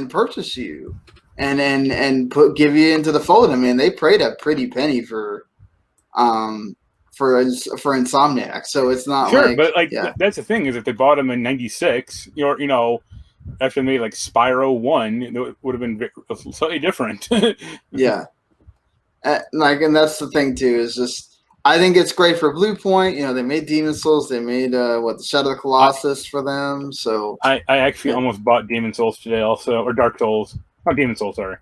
purchase you and give you into the fold. I mean, they paid a pretty penny for Insomniac, so it's not sure, like, but like that's the thing is if they bought them in '96, after they made like Spyro 1, it would have been slightly different. Yeah, and that's the thing too is just I think it's great for Blue Point. They made Demon's Souls, they made the Shadow of the Colossus for them. So I actually almost bought Demon's Souls today, also, or Dark Souls. Not Demon's Souls, sorry.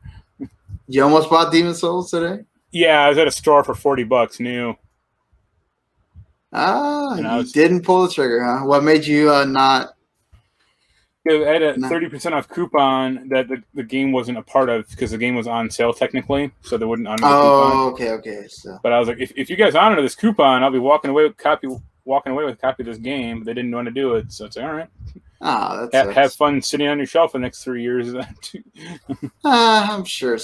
You almost bought Demon's Souls today? Yeah, I was at a store for $40 new. You didn't pull the trigger, huh? What made you not? I had a 30% off coupon that the game wasn't a part of because the game was on sale technically, so they wouldn't honor the coupon. Okay. So, but I was like, if you guys honor this coupon, I'll be walking away with a copy of this game. But they didn't want to do it, so it's like, all right. Have fun sitting on your shelf for the next 3 years. I'm sure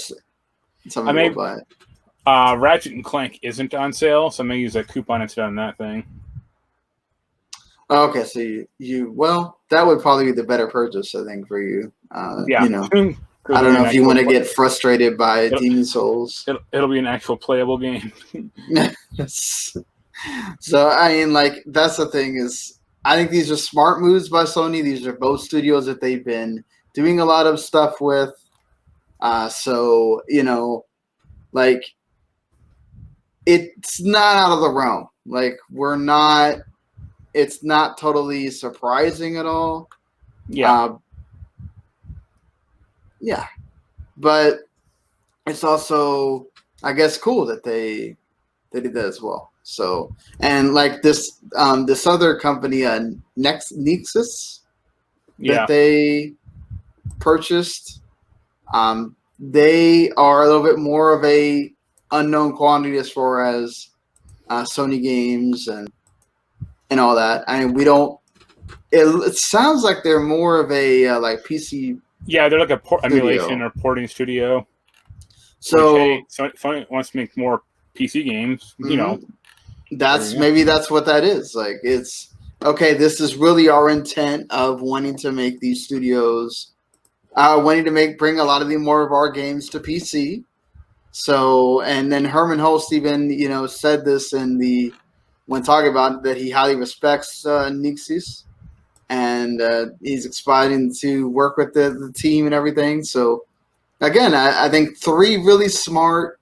somebody will buy it. Ratchet and Clank isn't on sale, so I'm gonna use that coupon instead on that thing. Okay, so you that would probably be the better purchase, I think, for you. Yeah, I don't know if you want to get frustrated by Demon's Souls. It'll be an actual playable game. So I mean, like that's the thing is, I think these are smart moves by Sony. These are both studios that they've been doing a lot of stuff with. So like it's not out of the realm. Like it's not totally surprising at all. Yeah. But it's also, I guess, cool that they did that as well. So, and like this other company, Nexus, that they purchased, they are a little bit more of a unknown quantity as far as Sony games and all that. I mean, we don't. It sounds like they're more of a like PC. Yeah, they're like a emulation or porting studio. So Sony wants to make more PC games. Maybe that's what that is. Like it's okay. This is really our intent of wanting to make these studios, wanting to bring a lot of more of our games to PC. So, and then Herman Holst even said this when talking about that he highly respects Nixis, and he's excited to work with the team and everything. So, again, I think 3 really smart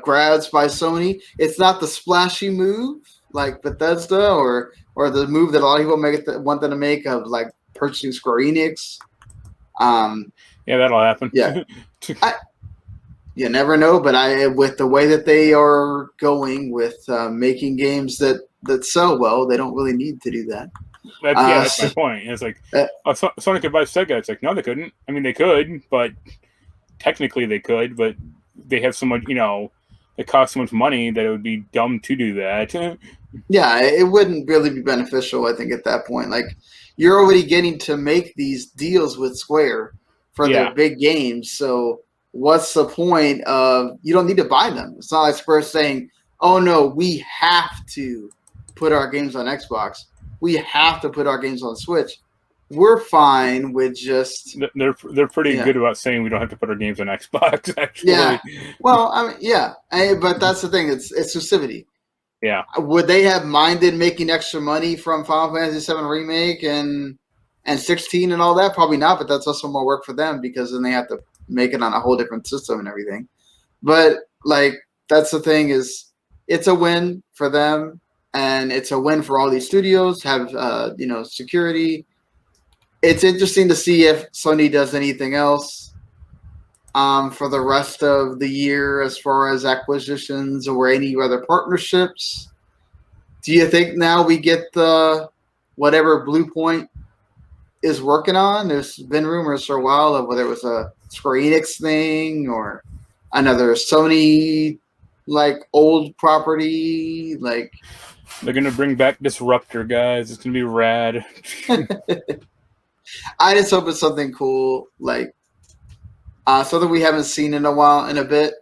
grabs by Sony. It's not the splashy move like Bethesda or the move that a lot of people want them to make of like purchasing Square Enix. Yeah, that'll happen. Yeah. You never know, but with the way that they are going with making games that sell well, they don't really need to do that. That's my point. It's like Sony could buy Sega. It's like, no, they couldn't. I mean, they could, but technically they could, but they have so much, it costs so much money that it would be dumb to do that. Yeah, it wouldn't really be beneficial, I think, at that point. Like, you're already getting to make these deals with Square for their big games, so what's the point of you don't need to buy them? It's not like Square saying, oh no, we have to put our games on Xbox. We have to put our games on Switch. We're fine with just they're pretty good about saying we don't have to put our games on Xbox, actually. Yeah. Well, I mean, but that's the thing, it's exclusivity. Yeah. Would they have minded making extra money from Final Fantasy VII Remake and And 16 and all that, probably not, but that's also more work for them because then they have to make it on a whole different system and everything. But like, that's the thing is it's a win for them and it's a win for all these studios have, security. It's interesting to see if Sony does anything else for the rest of the year as far as acquisitions or any other partnerships. Do you think now we get the whatever Blue Point is working on? There's been rumors for a while of whether it was a Square Enix thing or another Sony like old property. Like they're gonna bring back Disruptor, guys. It's gonna be rad. I just hope it's something cool, like something we haven't seen in a bit.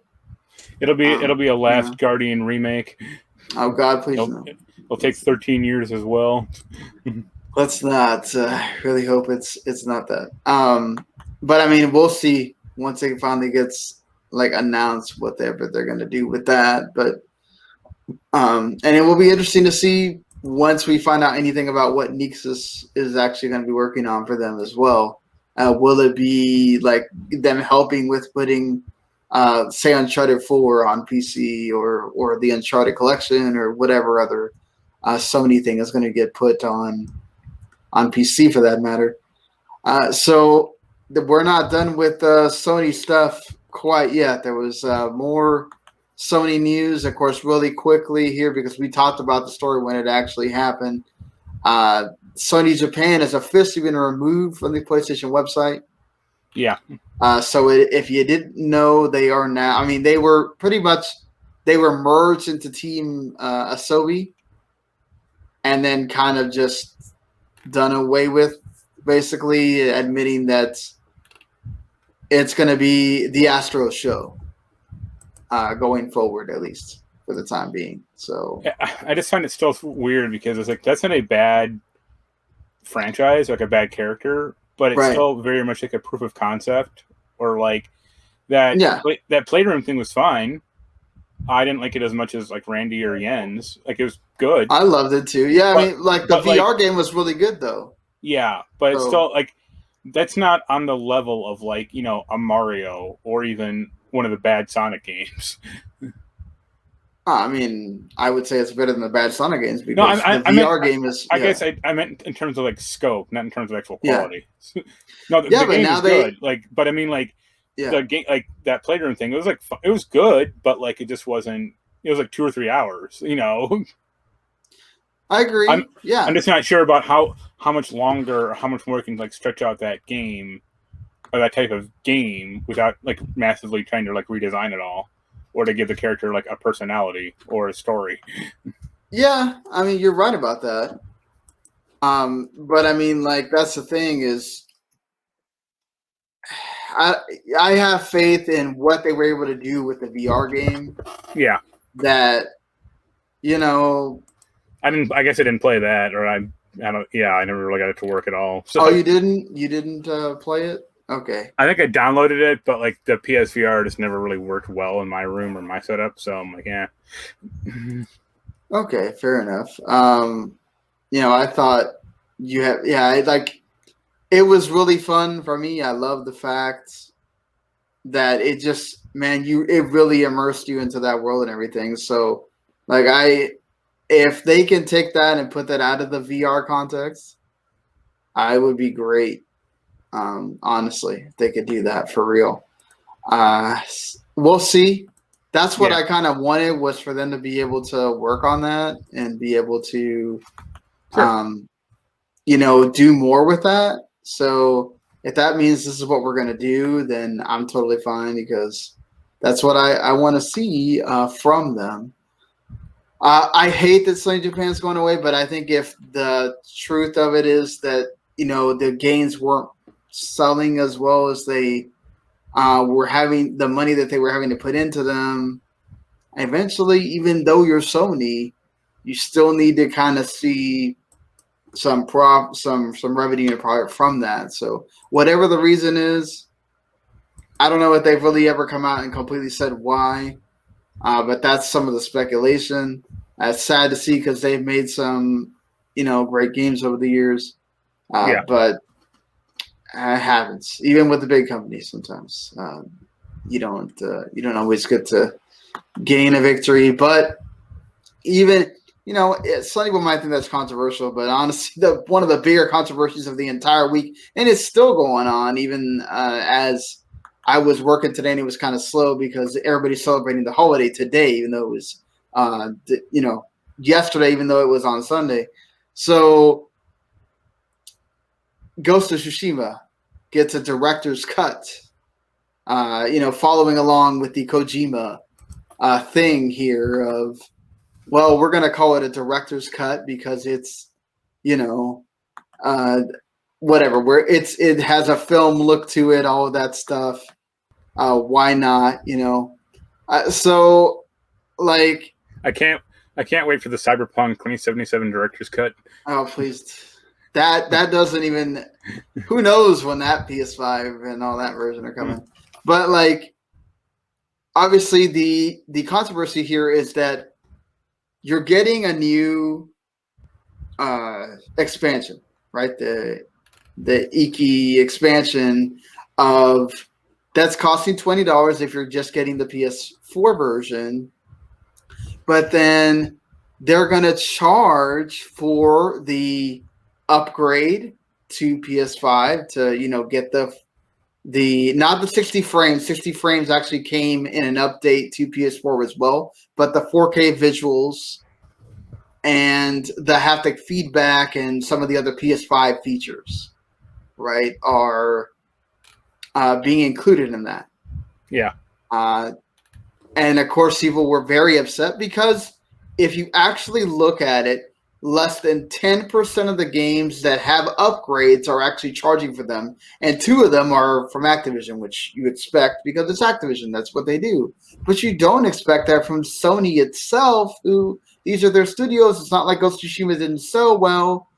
It'll be a Last Guardian remake. Oh God, please no. It'll take 13 years as well. Let's not really hope it's not that. But I mean, we'll see once it finally gets like announced whatever they're going to do with that. But and it will be interesting to see once we find out anything about what Nixus is actually going to be working on for them as well. Will it be like them helping with putting, say, Uncharted 4 on PC or the Uncharted collection or whatever other Sony thing is going to get put on PC for that matter. So we're not done with Sony stuff quite yet. There was more Sony news, of course, really quickly here because we talked about the story when it actually happened. Sony Japan has officially been removed from the PlayStation website. Yeah. So if you didn't know, they are now. I mean, they were merged into Team Asobi, and then kind of just done away with, basically admitting that it's going to be the Astro show going forward, at least for the time being. So I just find it still weird because it's like that's not a bad franchise, like a bad character, but it's still very much like a proof of concept or like that. Yeah. That Playroom thing was fine. I didn't like it as much as like Randy or Jens. Like it was good. I loved it too. Yeah, I mean, like the VR game was really good though. Yeah, but it's still like that's not on the level of like, you know, a Mario or even one of the bad Sonic games. I mean, I would say it's better than the bad Sonic games because the VR game is. I guess I meant in terms of like scope, not in terms of actual quality. Yeah. No, the game is good. Like, but I mean, like the game, like that Playroom thing, it was like it was good, but like it just wasn't. It was like 2 or 3 hours, you know. I agree. I'm just not sure about how much longer, or how much more you can like stretch out that game or that type of game without like massively trying to like redesign it all. Or to give the character like a personality or a story. Yeah, I mean you're right about that. But I mean, like that's the thing is, I have faith in what they were able to do with the VR game. Yeah. That, you know. I guess I didn't play that, or I don't. Yeah, I never really got it to work at all. So, oh, you didn't? You didn't play it? Okay. I think I downloaded it, but like the PSVR just never really worked well in my room or my setup. So I'm like, yeah. Okay, fair enough. You know, I thought you have, it was really fun for me. I love the fact that it just, man, it really immersed you into that world and everything. So like if they can take that and put that out of the VR context, I would be great. Honestly, if they could do that for real. We'll see. That's what I kind of wanted, was for them to be able to work on that and be able to, you know, do more with that. So if that means this is what we're going to do, then I'm totally fine because that's what I want to see from them. I hate that Sony Japan's going away, but I think if the truth of it is that, you know, the games weren't selling as well as they were having, the money that they were having to put into them, eventually, even though you're Sony, you still need to kind of see some revenue and profit from that. So whatever the reason is, I don't know if they've really ever come out and completely said why, but that's some of the speculation. It's sad to see because they've made some, you know, great games over the years. But I haven't. Even with the big companies, sometimes you don't always get to gain a victory. But even Sony might think that's controversial, but honestly, one of the bigger controversies of the entire week, and it's still going on, even as I was working today, and it was kind of slow because everybody's celebrating the holiday today, even though it was yesterday, even though it was on Sunday. So Ghost of Tsushima gets a director's cut, following along with the Kojima thing here of, well, we're going to call it a director's cut because it's, whatever, where it has a film look to it, all of that stuff. Why not, so like, I can't wait for the Cyberpunk 2077 director's cut. Oh, please. That doesn't even, who knows when that PS5 and all that version are coming. But like, obviously the controversy here is that you're getting a new expansion, right? The Iki expansion that's costing $20 if you're just getting the PS4 version. But then they're going to charge for the upgrade to PS5 to, get the not the 60 frames. 60 frames actually came in an update to PS4 as well, but the 4K visuals and the haptic feedback and some of the other PS5 features, right, are being included in that. Yeah. And of course, people were very upset because if you actually look at it, less than 10% of the games that have upgrades are actually charging for them. And 2 of them are from Activision, which you expect because it's Activision. That's what they do. But you don't expect that from Sony itself, who these are their studios. It's not like Ghost of Tsushima didn't sell well.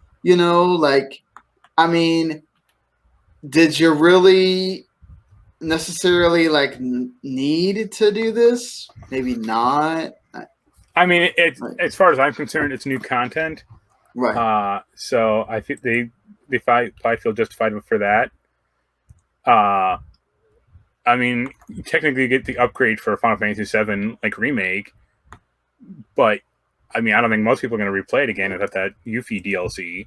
Did you really necessarily need to do this? Maybe not. I mean, as far as I'm concerned, it's new content, right? So I think they probably feel justified for that. I mean, technically, you get the upgrade for Final Fantasy VII remake, but I mean, I don't think most people are going to replay it again without that Yuffie DLC,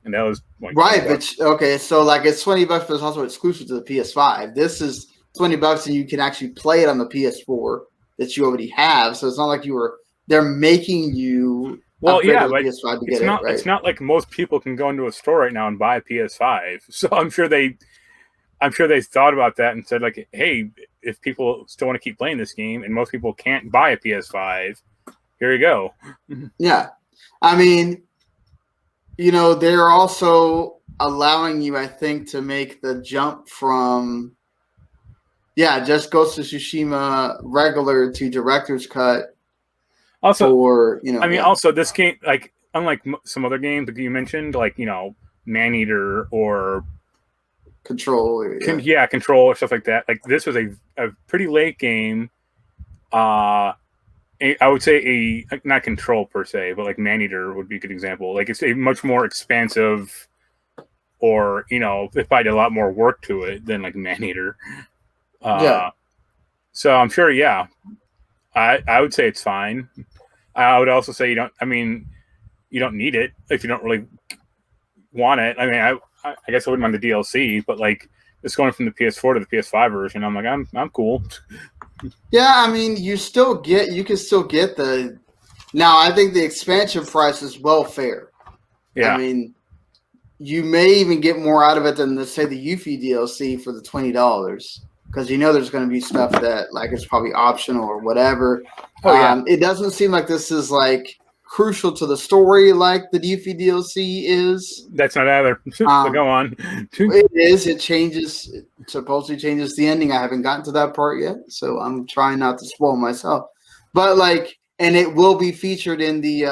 and that was right. But okay, so it's $20, but it's also exclusive to the PS5. This is $20, and you can actually play it on the PS4 that you already have. So it's not like they're making you upgrade to the PS5 to get it, right? It's not like most people can go into a store right now and buy a PS5. So I'm sure they thought about that and said hey, if people still want to keep playing this game and most people can't buy a PS5, here you go. Yeah. I mean, they're also allowing you, I think, to make the jump from just Ghost of Tsushima regular to director's cut. Also, also this game, unlike some other games that you mentioned, Maneater or Control, Control or stuff like that. This was a pretty late game. I would say not Control per se, but Maneater would be a good example. It's a much more expansive, or they probably did a lot more work to it than Maneater. So I'm sure, I would say it's fine. I would also say you don't need it if you don't really want it. I mean, I guess I wouldn't mind the DLC, but it's going from the PS4 to the PS5 version. I'm cool. Yeah, I mean, you can still get now I think the expansion price is well fair. Yeah. I mean, you may even get more out of it than let's say the Yuffie DLC for the $20. Because there's going to be stuff that it's probably optional or whatever. Oh, yeah. It doesn't seem like this is crucial to the story like the Yuffie DLC is. That's not either. So go on. It is. It supposedly changes the ending. I haven't gotten to that part yet, so I'm trying not to spoil myself. But and it will be featured in the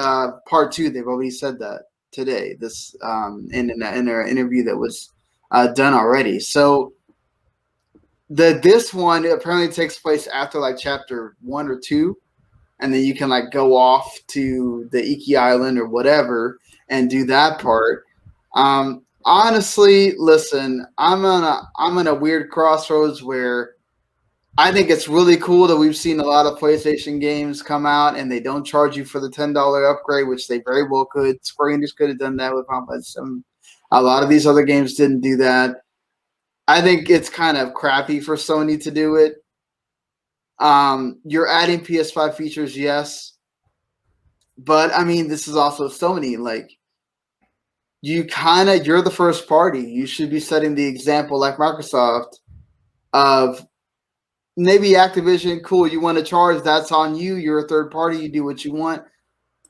part 2. They've already said that today. This in an interview that was done already. So. This one apparently takes place after chapter 1 or 2, and then you can go off to the Iki Island or whatever and do that part. honestly, listen, I'm in a weird crossroads where I think it's really cool that we've seen a lot of PlayStation games come out and they don't charge you for the $10 upgrade, which they very well could. Square Enix could have done that with Final Fantasy 7. A lot of these other games didn't do that. I think it's kind of crappy for Sony to do it. You're adding PS5 features, yes. But I mean, this is also Sony. Like, you're the first party. You should be setting the example like Microsoft of maybe Activision, cool, you want to charge, that's on you. You're a third party, you do what you want.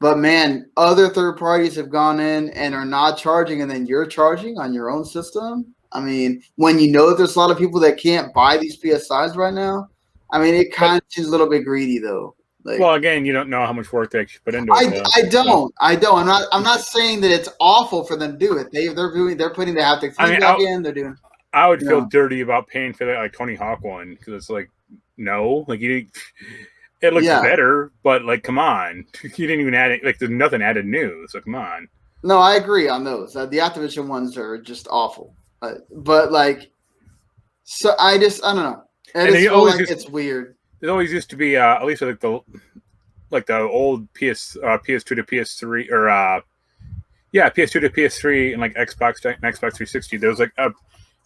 But man, other third parties have gone in and are not charging, and then you're charging on your own system. I mean, when you know that there's a lot of people that can't buy these PS5s right now, I mean, it kind of seems a little bit greedy though. Like, well, again, you don't know how much work they actually put into it. I don't. I'm not saying that it's awful for them to do it. They're putting the haptic feedback in. They're doing. I would feel dirty about paying for that like Tony Hawk one because it's like, no, like it looks better, but like, come on, you didn't even add it. Like, there's nothing added new, so come on. No, I agree on those. The Activision ones are just awful, but like, so I don't know. I just feel like it's weird. There always used to be at least like the old PS2 to PS3 or PS2 to PS3 and like Xbox 360. There was like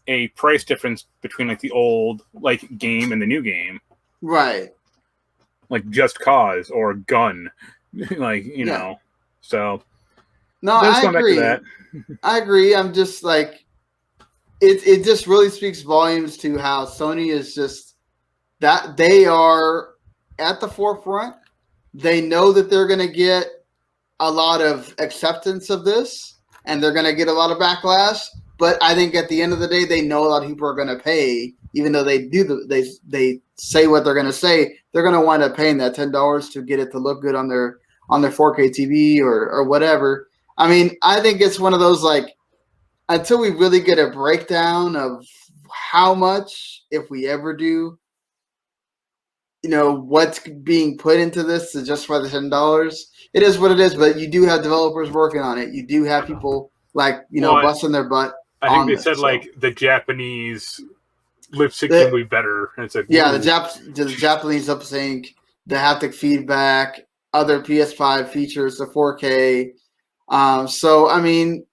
a price difference between like the old like game and the new game, right? Like Just Cause or Gun, like you know. So no, I agree. I agree. I'm just like it just really speaks volumes to how Sony is just. That they are at the forefront. They know that they're going to get a lot of acceptance of this, and they're going to get a lot of backlash. But I think at the end of the day, they know a lot of people are going to pay, even though they say what they're going to say. They're going to wind up paying that $10 to get it to look good on their 4K TV or whatever. I mean, I think it's one of those like until we really get a breakdown of how much, if we ever do. You know, what's being put into this to justify the $10. It is what it is, but you do have developers working on it. You do have people like, busting their butt. I think they said like the Japanese lip syncing will be better. And it's like, the Japanese lip sync, the haptic feedback, other PS5 features, the 4K. So I mean,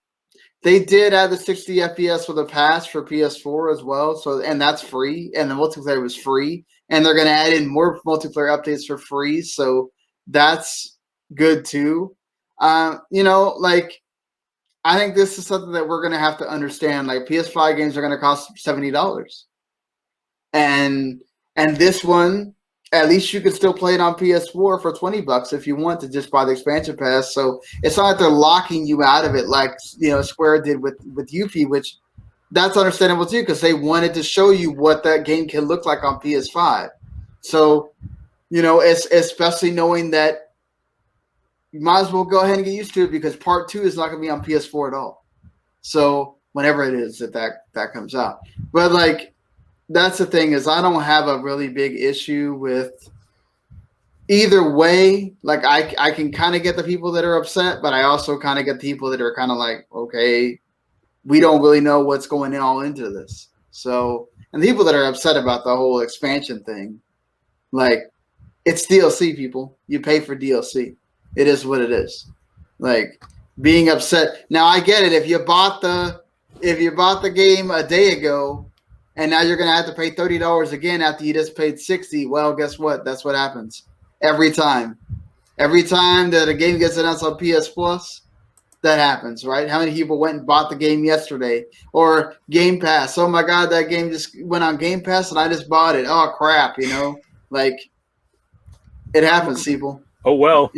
they did add the 60 FPS with a patch for PS4 as well. So, and that's free, and the multiplayer was free. And they're going to add in more multiplayer updates for free, so that's good too. Like I think this is something that we're going to have to understand. Like PS5 games are going to cost $70, and this one, at least you could still play it on PS4 for $20 if you want to just buy the expansion pass. So it's not like they're locking you out of it like Square did with Yuffie, which. That's understandable too, because they wanted to show you what that game can look like on PS5. So, especially knowing that you might as well go ahead and get used to it because Part 2 is not going to be on PS4 at all. So, whenever it is that comes out. But, like, that's the thing is I don't have a really big issue with either way. Like, I can kind of get the people that are upset, but I also kind of get the people that are kind of like, okay, we don't really know what's going all into this. So, and the people that are upset about the whole expansion thing, like, it's DLC, people. You pay for DLC. It is what it is. Like, being upset. Now, I get it. If you bought the game a day ago, and now you're going to have to pay $30 again after you just paid $60, well, guess what? That's what happens every time. Every time that a game gets announced on PS Plus, that happens, right? How many people went and bought the game yesterday? Or Game Pass. Oh my God, that game just went on Game Pass and I just bought it. Oh crap, like it happens, people. Oh well.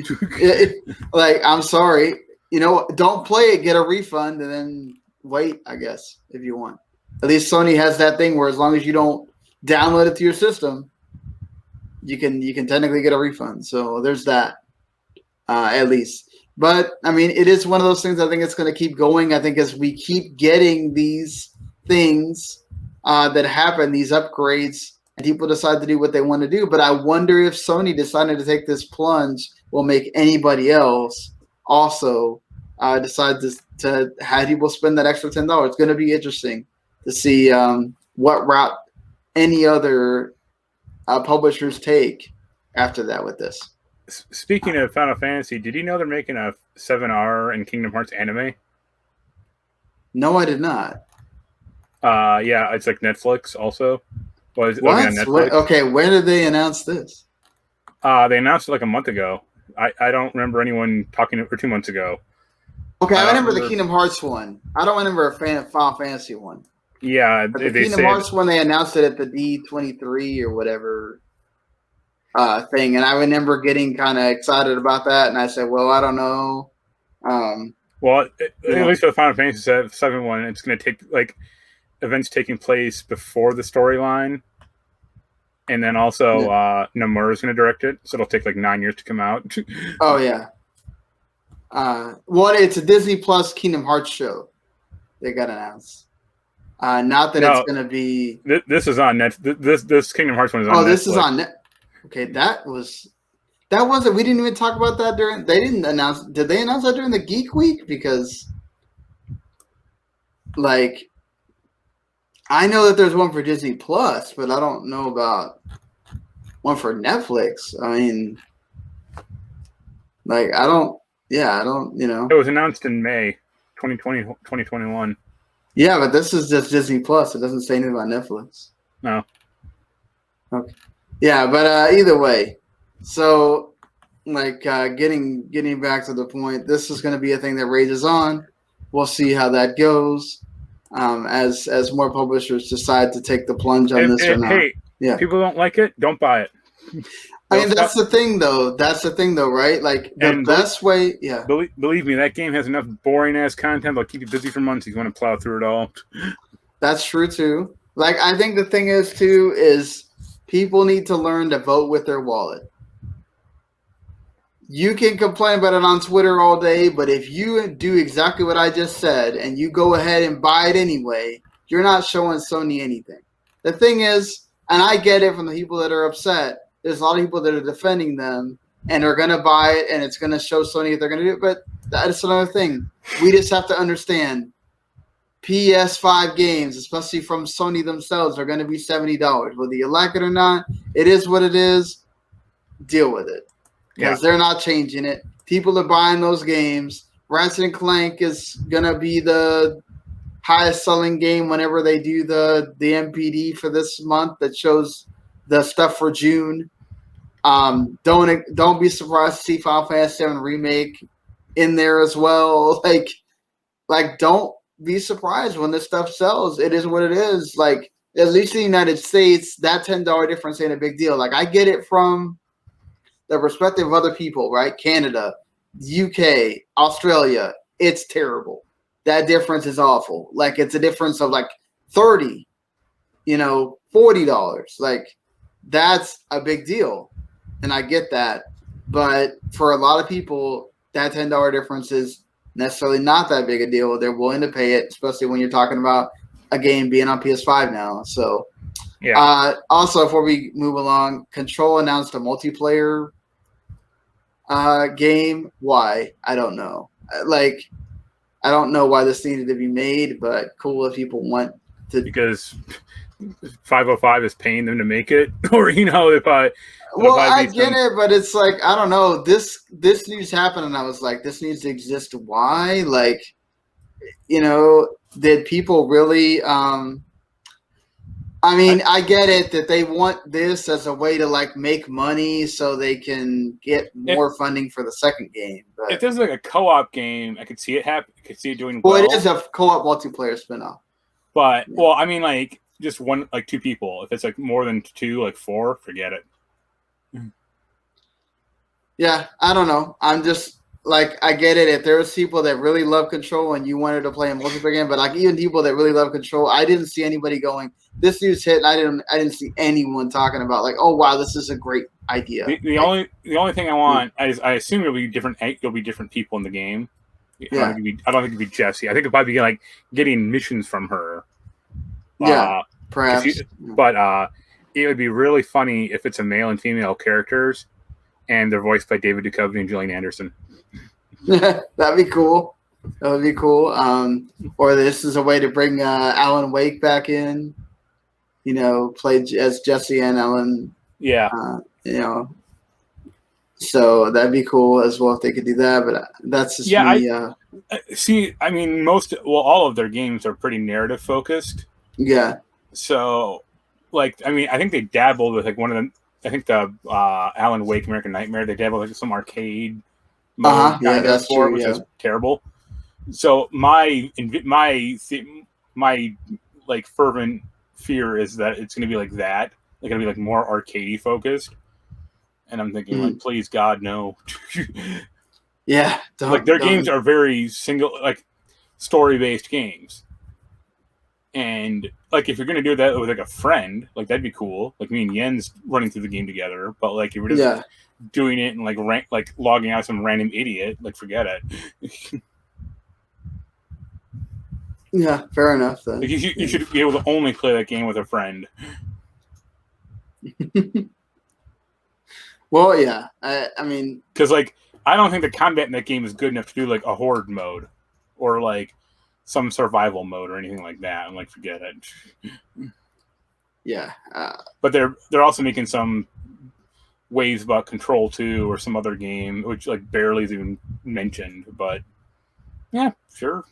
Like, I'm sorry. Don't play it, get a refund, and then wait, I guess, if you want. At least Sony has that thing where as long as you don't download it to your system, you can technically get a refund. So there's that, at least. But, I mean, it is one of those things I think it's going to keep going. I think as we keep getting these things that happen, these upgrades, and people decide to do what they want to do. But I wonder if Sony decided to take this plunge will make anybody else also decide to have people spend that extra $10. It's going to be interesting to see what route any other publishers take after that with this. Speaking of Final Fantasy, did you know they're making a 7R and Kingdom Hearts anime? No, I did not. Yeah, it's like Netflix also. What? On Netflix. Okay, when did they announce this? They announced it like a month ago. I don't remember anyone talking, or 2 months ago. Okay, I remember the Kingdom Hearts one. I don't remember a Final Fantasy one. Yeah, but the Kingdom Hearts one, they announced it at the D23 or whatever thing, and I remember getting kind of excited about that, and I said, well, I don't know. Well, at least for the Final Fantasy 7 one, it's going to take like events taking place before the storyline, and then also Nomura is going to direct it, so it'll take like 9 years to come out. Oh yeah. Well, it's a Disney Plus Kingdom Hearts show. They got announced. Not that it's going to be. This is on Net. This Kingdom Hearts one is on. Oh, this is on Net. Okay, that wasn't. We didn't even talk about that during. They didn't announce. Did they announce that during the Geek Week? Because, like, I know that there's one for Disney Plus, but I don't know about one for Netflix. I mean, like, I don't. Yeah, I don't. You know, it was announced in May 2020, 2021. Yeah, but this is just Disney Plus. It doesn't say anything about Netflix. No. Okay. Yeah, but either way, so like getting back to the point, this is going to be a thing that rages on. We'll see how that goes as more publishers decide to take the plunge on this or not. Hey, people don't like it, don't buy it. I mean, that's the thing, though. That's the thing, though, right? Like, the best way, yeah. Believe me, that game has enough boring-ass content that'll keep you busy for months if you want to plow through it all. That's true, too. Like, I think the thing is, too, is people need to learn to vote with their wallet. You can complain about it on Twitter all day, but if you do exactly what I just said and you go ahead and buy it anyway, you're not showing Sony anything. The thing is, and I get it from the people that are upset, there's a lot of people that are defending them and are going to buy it, and it's going to show Sony that they're going to do it. But that's another thing. We just have to understand PS5 games, especially from Sony themselves, are going to be $70. Whether you like it or not, it is what it is. Deal with it. Because they're not changing it. People are buying those games. Ratchet & Clank is going to be the highest selling game whenever they do the MPD for this month that shows the stuff for June. Don't be surprised to see Final Fantasy VII Remake in there as well. Like don't be surprised when this stuff sells. It is what it is. Like, at least in the United States, that $10 difference ain't a big deal. Like, I get it from the perspective of other people, right? Canada, UK, Australia, it's terrible. That difference is awful. Like, it's a difference of like $30, $40. Like, that's a big deal. And I get that. But for a lot of people, that $10 difference is necessarily not that big a deal. They're willing to pay it, especially when you're talking about a game being on PS5 now. So, also, before we move along, Control announced a multiplayer game. Why? I don't know. Like, I don't know why this needed to be made, but cool if people want to. Because 505 is paying them to make it, or I get it, but it's like, I don't know. This news happened, and I was like, this needs to exist. Why? Like, did people really? I get it that they want this as a way to like make money so they can get more funding for the second game. But if there's like a co-op game, I could see it happen. I could see it doing well. Well, it is a co-op multiplayer spinoff. But like just one, like two people. If it's like more than two, like four, forget it. Yeah, I don't know. I'm just like, I get it. If there's people that really love Control and you wanted to play a multiplayer game, but like even people that really love Control, I didn't see anybody going, this news hit, and I didn't see anyone talking about like, oh wow, this is a great idea. The only thing I want is, I assume it'll be different people in the game. I don't think it'd be Jessie. I think it'd probably be like getting missions from her. Yeah, perhaps. But it would be really funny if it's a male and female characters, and they're voiced by David Duchovny and Gillian Anderson. That'd be cool. That would be cool. Or this is a way to bring Alan Wake back in. You know, play as Jesse and Ellen. Yeah. You know, so that'd be cool as well if they could do that. But that's just me. See, I mean, all of their games are pretty narrative focused. Yeah. So, like, I mean, I think they dabbled with like one of them. I think the Alan Wake American Nightmare. They dabbled with like some arcade mode Yeah, that's true. which is terrible. So my like fervent fear is that it's going to be like that. They're going to be like more arcadey focused. And I'm thinking, like, please God, no. Yeah, like their games are very like story-based games, and like if you're gonna do that with like a friend, like that'd be cool. Like me and Jens running through the game together. But like if we're just doing it and like logging out some random idiot, like forget it. Yeah, fair enough. Then like you should be able to only play that game with a friend. Well, yeah, I mean, because like I don't think the combat in that game is good enough to do like a horde mode or like some survival mode or anything like that. I'm like, forget it. Yeah, but they're also making some waves about Control 2 or some other game which like barely is even mentioned. But yeah, sure.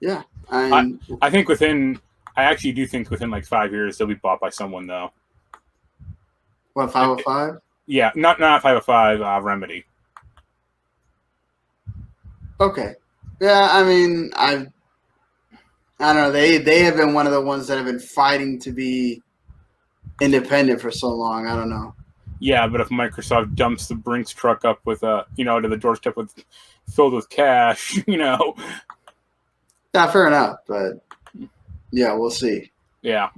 Yeah, I think I actually do think within like 5 years they'll be bought by someone though. What, 505? Yeah, not 505. Remedy. Okay. Yeah, I mean, I don't know. They have been one of the ones that have been fighting to be independent for so long. I don't know. Yeah, but if Microsoft dumps the Brinks truck up with to the doorstep filled with cash, Yeah, fair enough. But yeah, we'll see. Yeah.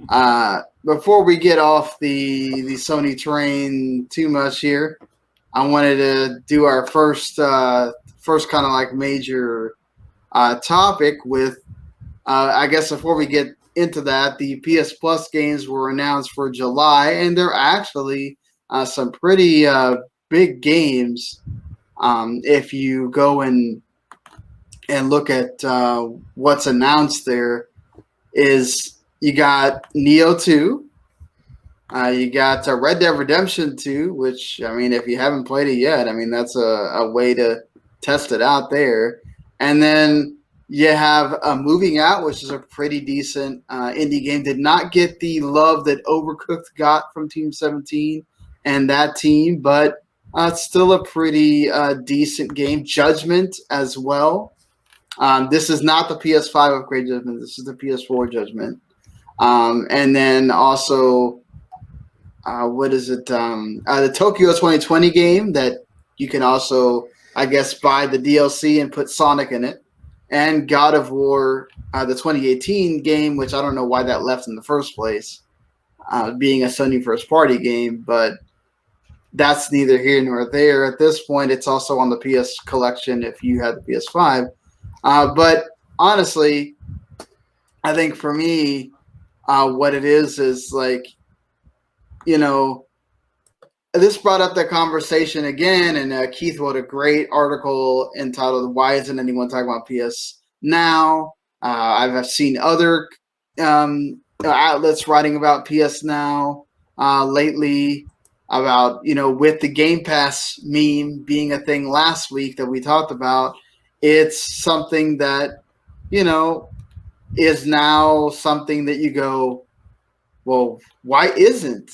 Before we get off the Sony train too much here, I wanted to do our first kind of like major topic with, I guess before we get into that, the PS Plus games were announced for July, and they're actually some pretty big games. If you go and look at what's announced, there is you got Neo 2. You got Red Dead Redemption 2, which, I mean, if you haven't played it yet, I mean, that's a way to test it out there. And then you have Moving Out, which is a pretty decent indie game. Did not get the love that Overcooked got from Team 17 and that team, but it's still a pretty decent game. Judgment as well. This is not the PS5 upgrade Judgment. This is the PS4 Judgment. And then also, what is it? The Tokyo 2020 game that you can also, I guess, buy the DLC and put Sonic in it. And God of War, the 2018 game, which I don't know why that left in the first place, being a Sony first-party game, but that's neither here nor there. At this point, it's also on the PS collection if you had the PS5. But honestly, I think for me, what it is like, this brought up the conversation again, and Keith wrote a great article entitled "Why Isn't Anyone Talking About PS Now?" I've seen other outlets writing about PS Now lately, about with the Game Pass meme being a thing last week that we talked about. It's something that is now something that you go, well, why isn't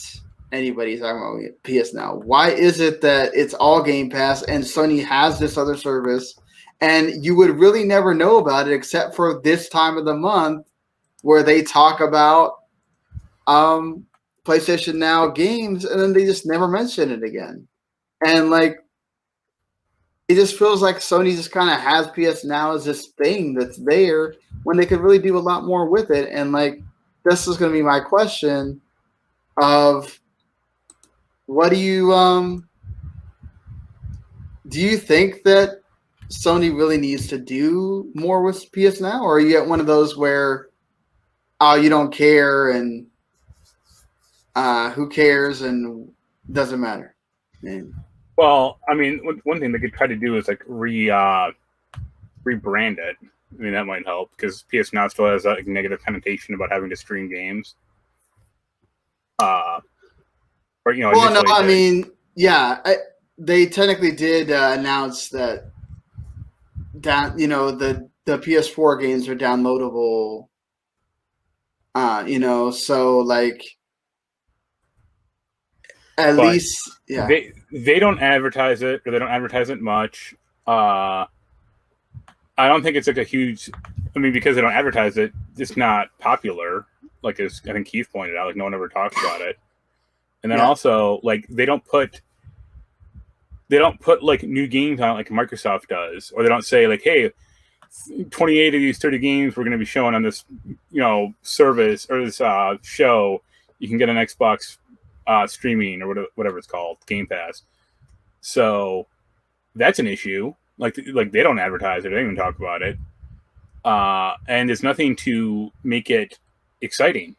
anybody talking about PS Now? Why is it that it's all Game Pass and Sony has this other service, and you would really never know about it except for this time of the month where they talk about PlayStation Now games, and then they just never mention it again. And like, it just feels like Sony just kind of has PS Now as this thing that's there when they could really do a lot more with it. And like, this is going to be my question of, what do you think that Sony really needs to do more with PS Now? Or are you at one of those where, you don't care and who cares and doesn't matter? And Well, I mean, one thing they could try to do is like rebrand it. I mean, that might help because PS Now still has that like, negative connotation about having to stream games. Or Well, no, initially I did. mean, yeah, they technically did announce that the PS4 games are downloadable. So like at But least, yeah, they don't advertise it, or they don't advertise it much. I don't think it's like a huge. I mean, because they don't advertise it, it's not popular. Like as I think Keith pointed out, like no one ever talks about it. And then also, like they don't put like new games on it like Microsoft does, or they don't say like, hey, 28 of these 30 games we're going to be showing on this, service or this show. You can get an Xbox streaming or whatever it's called, Game Pass. So that's an issue. Like they don't advertise it, they don't even talk about it, and there's nothing to make it exciting.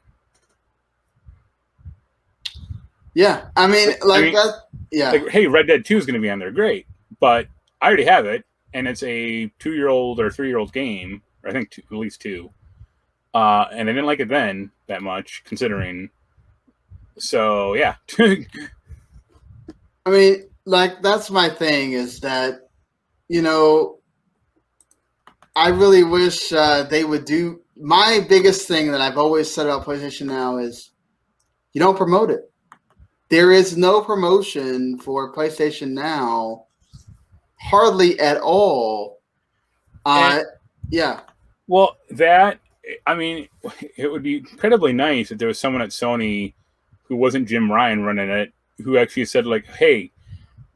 yeah. I mean, that. Yeah. Like, hey, Red Dead 2 is going to be on there, great, but I already have it, and it's a 2-year-old or 3-year-old game, or I think at least 2, and I didn't like it then that much, considering. So yeah. I mean, like that's my thing is that, I really wish they would do. My biggest thing that I've always said about PlayStation Now is you don't promote it. There is no promotion for PlayStation Now, hardly at all. Yeah. Well, I mean, it would be incredibly nice if there was someone at Sony who wasn't Jim Ryan running it, who actually said like, hey,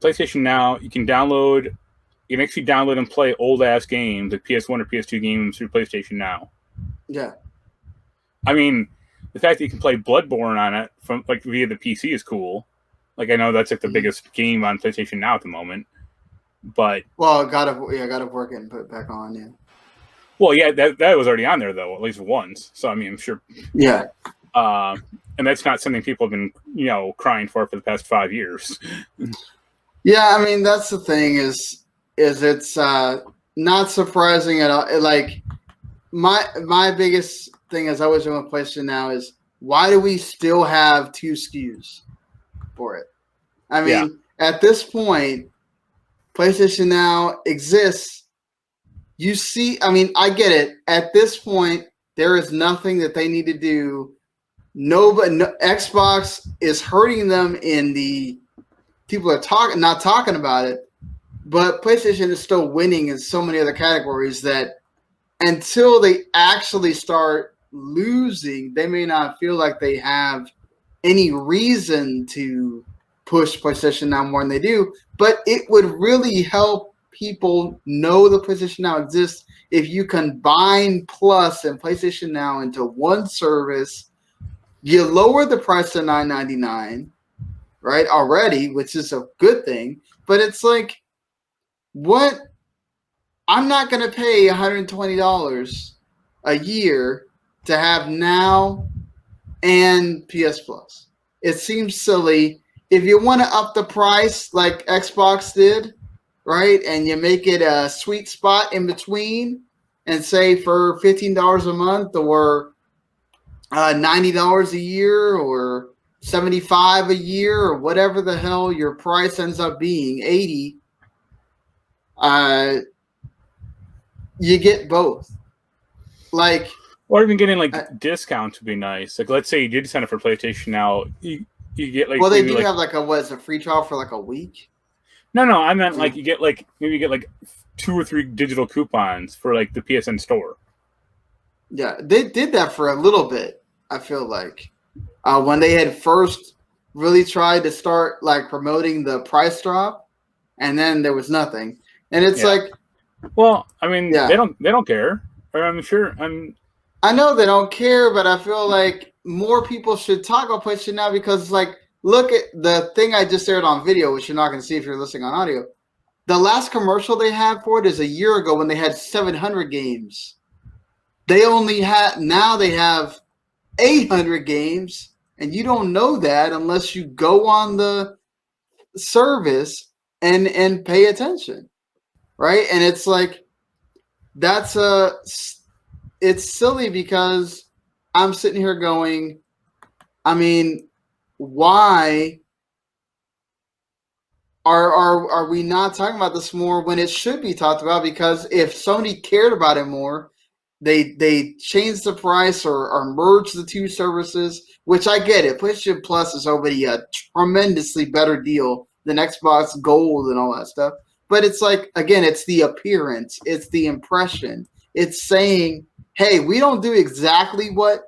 PlayStation Now, you can actually download and play old ass games like PS1 or PS2 games through PlayStation Now. Yeah. I mean, the fact that you can play Bloodborne on it from like via the PC is cool. Like I know that's like the biggest game on PlayStation Now at the moment. But God of War getting put back on, yeah. Well, yeah, that was already on there though, at least once. So I mean, I'm sure. Yeah. And that's not something people have been, crying for the past 5 years. Yeah, I mean that's the thing is it's not surprising at all. Like my biggest thing is always with PlayStation Now is why do we still have 2 SKUs for it? I mean, At this point, PlayStation Now exists. You see, I mean, I get it. At this point, there is nothing that they need to do. Xbox is hurting them in the people are not talking about it, but PlayStation is still winning in so many other categories that until they actually start losing, they may not feel like they have any reason to push PlayStation Now more than they do. But it would really help people know the PlayStation Now exists if you combine Plus and PlayStation Now into one service. You lower the price to $9.99, right, already, which is a good thing. But it's like, what? I'm not going to pay $120 a year to have Now and PS Plus. It seems silly. If you want to up the price like Xbox did, right, and you make it a sweet spot in between and say for $15 a month or $90 a year or $75 a year or whatever the hell your price ends up being, $80, you get both. Like, or even getting like discounts would be nice. Like, let's say you did sign up for PlayStation Now, you get like. Well, they do have like a free trial for like a week. No, I meant like you get like maybe you get like 2 or 3 digital coupons for like the PSN store. Yeah, they did that for a little bit. I feel like when they had first really tried to start like promoting the price drop, and then there was nothing, and it's like, well, I mean, they don't care. Or I'm sure I know they don't care, but I feel like more people should talk about PlayStation Now because, like, look at the thing I just aired on video, which you're not going to see if you're listening on audio. The last commercial they had for it is a year ago when they had 700 games. They have 800 games, and you don't know that unless you go on the service and pay attention, right? And it's like it's silly because I'm sitting here going, I mean, why are we not talking about this more when it should be talked about? Because if Sony cared about it more, they changed the price or merged the two services, which I get it. PlayStation Plus is already a tremendously better deal than Xbox Gold and all that stuff. But it's like, again, it's the appearance, it's the impression. It's saying, hey, we don't do exactly what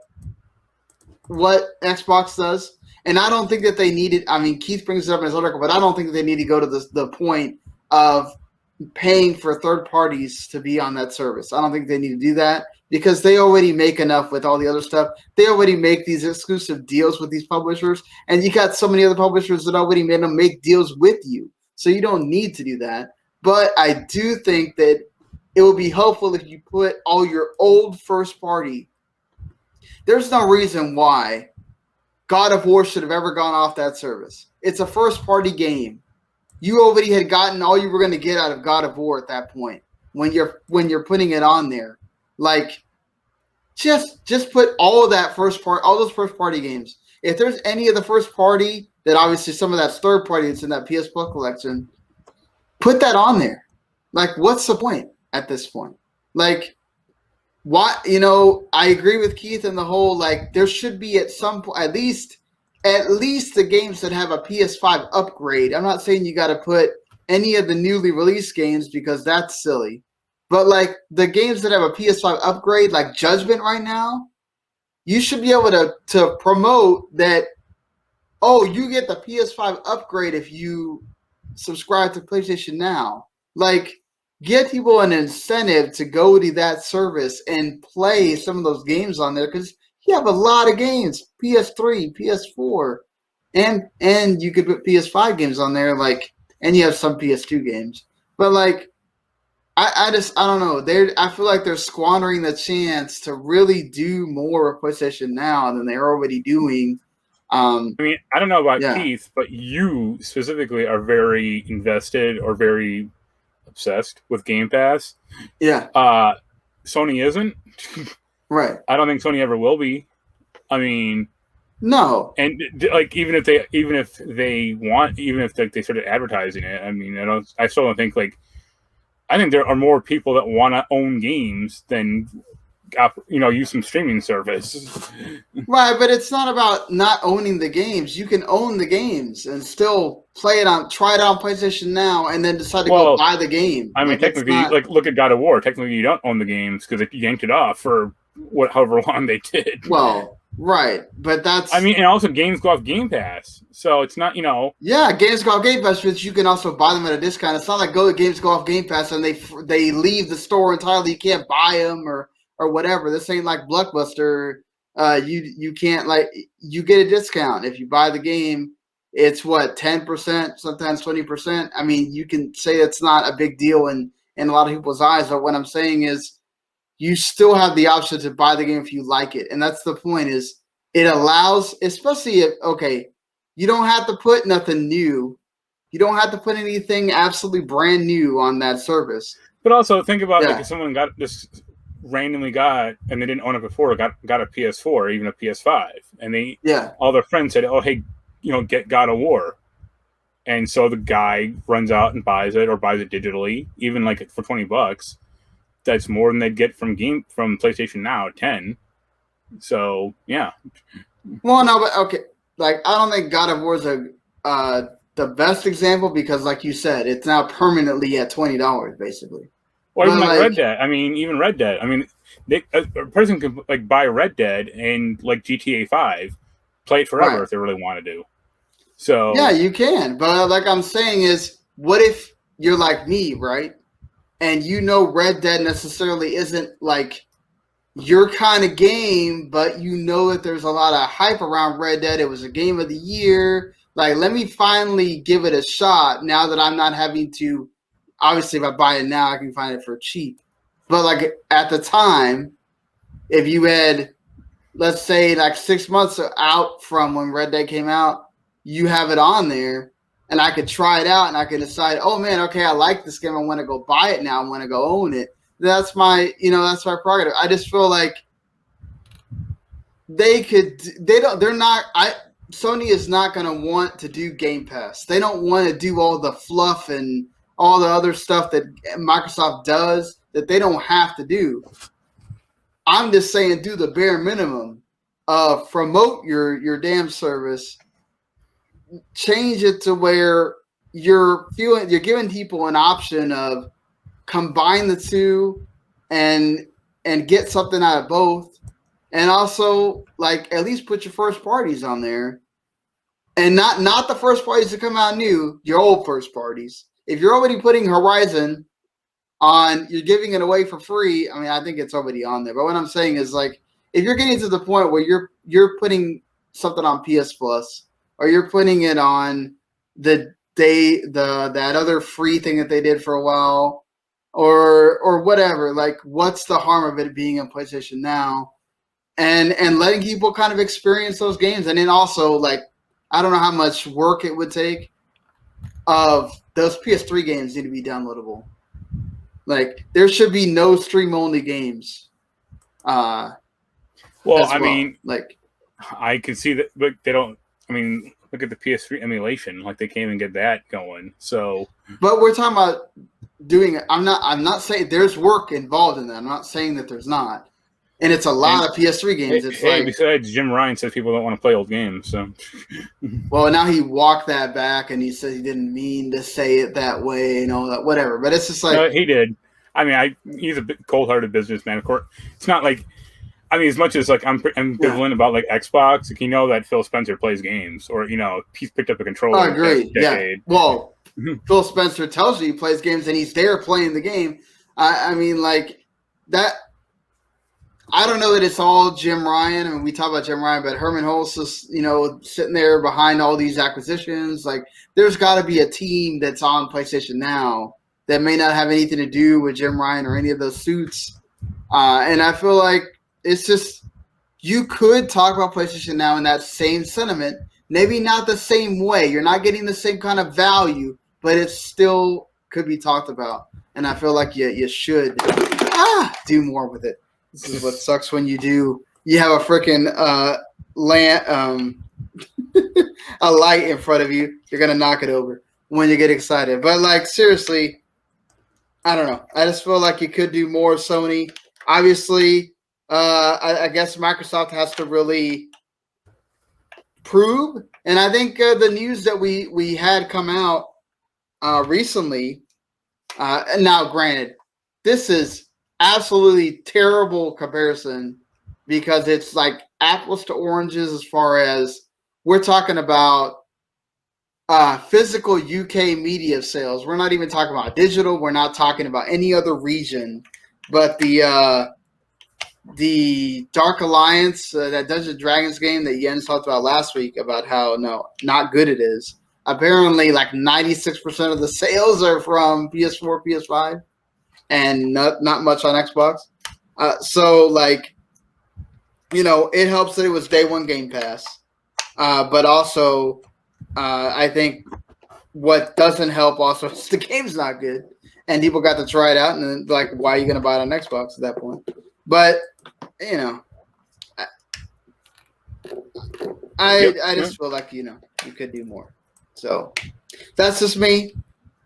Xbox does. And I don't think that they needed. I mean, Keith brings it up in his article, but I don't think that they need to go to the point of paying for third parties to be on that service. I don't think they need to do that because they already make enough with all the other stuff. They already make these exclusive deals with these publishers, and you got so many other publishers that already made them make deals with you. So you don't need to do that. But I do think that it would be helpful if you put all your old first party. There's no reason why God of War should have ever gone off that service. It's a first-party game. You already had gotten all you were going to get out of God of War at that point when you're putting it on there. Like, just put all of that all those first-party games. If there's any of the first-party, that obviously some of that's third-party that's in that PS Plus collection, put that on there. Like, what's the point at this point? Like, why? I agree with Keith in the whole, like, there should be at some point at least the games that have a PS5 upgrade. I'm not saying you got to put any of the newly released games because that's silly, but like the games that have a PS5 upgrade, like Judgment right now, you should be able to promote that. Oh, you get the PS5 upgrade if you subscribe to PlayStation Now. Like, get people an incentive to go to that service and play some of those games on there because you have a lot of games, PS3, PS4, and you could put PS5 games on there, like, and you have some PS2 games. But like, I don't know. I feel like they're squandering the chance to really do more with PlayStation Now than they're already doing. I mean, I don't know about Keith, but you specifically are very invested or very obsessed with Game Pass. Yeah. Sony isn't. Right. I don't think Sony ever will be. I mean, no. And like, even if they started advertising it, I mean, I still don't think, like, I think there are more people that want to own games than use some streaming service. Right, but it's not about not owning the games. You can own the games and still try it on PlayStation Now, and then decide to go buy the game. I mean, technically, look at God of War. Technically, you don't own the games because you yanked it off for however long they did. Well, right, but that's. I mean, and also games go off Game Pass, so it's not Yeah, games go off Game Pass, but you can also buy them at a discount. It's not like games go off Game Pass and they leave the store entirely. You can't buy them or whatever. This ain't like Blockbuster. You can't, like, you get a discount if you buy the game. It's 10%, sometimes 20%. I mean, you can say it's not a big deal in a lot of people's eyes, but what I'm saying is you still have the option to buy the game if you like it. And that's the point, is it allows, especially if, you don't have to put nothing new. You don't have to put anything absolutely brand new on that service. But also think about like if someone randomly got, and they didn't own it before, got a PS4 or even a PS5, and all their friends said, oh, hey, get God of War. And so the guy runs out and buys it, or buys it digitally, even like for $20. That's more than they'd get from PlayStation Now at 10. So yeah. Well, no, but okay. Like, I don't think God of War is the best example because, like you said, it's now permanently at $20 basically. Or even like Red Dead. I mean, even Red Dead. I mean, a person can like buy Red Dead and like GTA 5, play it forever if they really want to do. So yeah, you can. But like I'm saying is, what if you're like me, right? And Red Dead necessarily isn't like your kind of game, but that there's a lot of hype around Red Dead. It was a game of the year. Like, let me finally give it a shot now that I'm not having to. Obviously, if I buy it now, I can find it for cheap. But like at the time, if you had, let's say, like 6 months out from when Red Dead came out, you have it on there. and I could try it out and I could decide, oh man, okay, I like this game. I want to go buy it now. I want to go own it. That's my prerogative. I just feel like Sony is not going to want to do Game Pass. They don't want to do all the fluff and all the other stuff that Microsoft does that they don't have to do. I'm just saying do the bare minimum. Promote your damn service. Change it to where you're giving people an option of combine the two and get something out of both. And also, like, at least put your first parties on there. And not the first parties that come out new, your old first parties. If you're already putting Horizon on, you're giving it away for free. I mean, I think it's already on there. But what I'm saying is, like, if you're getting to the point where you're putting something on PS Plus, or you're putting it on that other free thing that they did for a while, or whatever, like, what's the harm of it being on PlayStation Now? And letting people kind of experience those games. And then also, like, I don't know how much work it would take. Of those PS3 games need to be downloadable. Like, there should be no stream-only games. I mean, like, I can see that, but they don't. I mean, look at the PS3 emulation. Like, they can't even get that going. So, but we're talking about doing it. I'm not saying there's work involved in that. I'm not saying that there's not. And it's a lot of PS3 games. Besides, Jim Ryan says people don't want to play old games. So, well, now he walked that back, and he said he didn't mean to say it that way and all that, whatever. But it's just like, no, he did. I mean, he's a cold-hearted businessman. Of course, it's not like, I mean, as much as like I'm ambivalent about like Xbox, like, you know that Phil Spencer plays games, or he's picked up a controller. I agree. Yeah. Well, Phil Spencer tells you he plays games, and he's there playing the game. I mean, like that. I don't know that it's all Jim Ryan. I mean, we talk about Jim Ryan, but Herman Hulse is, sitting there behind all these acquisitions. Like, there's got to be a team that's on PlayStation Now that may not have anything to do with Jim Ryan or any of those suits. And I feel like it's just, you could talk about PlayStation Now in that same sentiment, maybe not the same way. You're not getting the same kind of value, but it still could be talked about. And I feel like you should do more with it. This is what sucks when you have a freaking a light in front of you. You're going to knock it over when you get excited. But, like, seriously, I don't know. I just feel like you could do more, Sony. Obviously, I guess Microsoft has to really prove. And I think the news that we had come out recently, now granted, this is absolutely terrible comparison because it's like apples to oranges as far as we're talking about physical UK media sales. We're not even talking about digital. We're not talking about any other region. But the Dark Alliance, that Dungeons and Dragons game that Jens talked about last week about how not good it is. Apparently, like 96% of the sales are from PS4, PS5. And not much on Xbox. So, like, it helps that it was day one Game Pass. But also, I think what doesn't help also is the game's not good. And people got to try it out. And then, like, why are you going to buy it on Xbox at that point? But, I just feel like, you could do more. So, that's just me.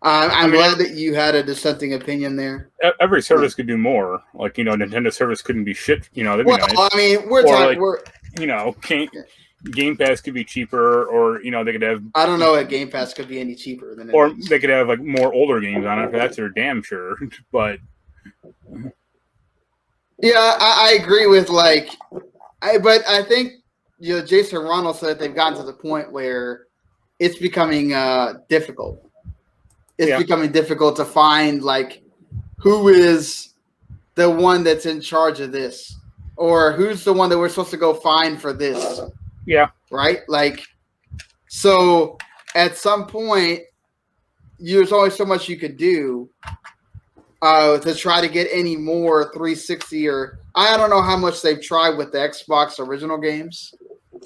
I'm glad that you had a dissenting opinion there. Every service could do more. Like, Nintendo service couldn't be shit. That'd be nice. I mean, Game Pass could be cheaper, or they could have. I don't know if Game Pass could be any cheaper than. Or they could have like more older games on it. That's for damn sure. But yeah, I agree with but I think Jason Ronald said they've gotten to the point where it's becoming difficult. It's becoming difficult to find, like, who is the one that's in charge of this, or who's the one that we're supposed to go find for this. Yeah. Right? Like, so at some point, there's always so much you could do to try to get any more 360 or I don't know how much they've tried with the Xbox original games.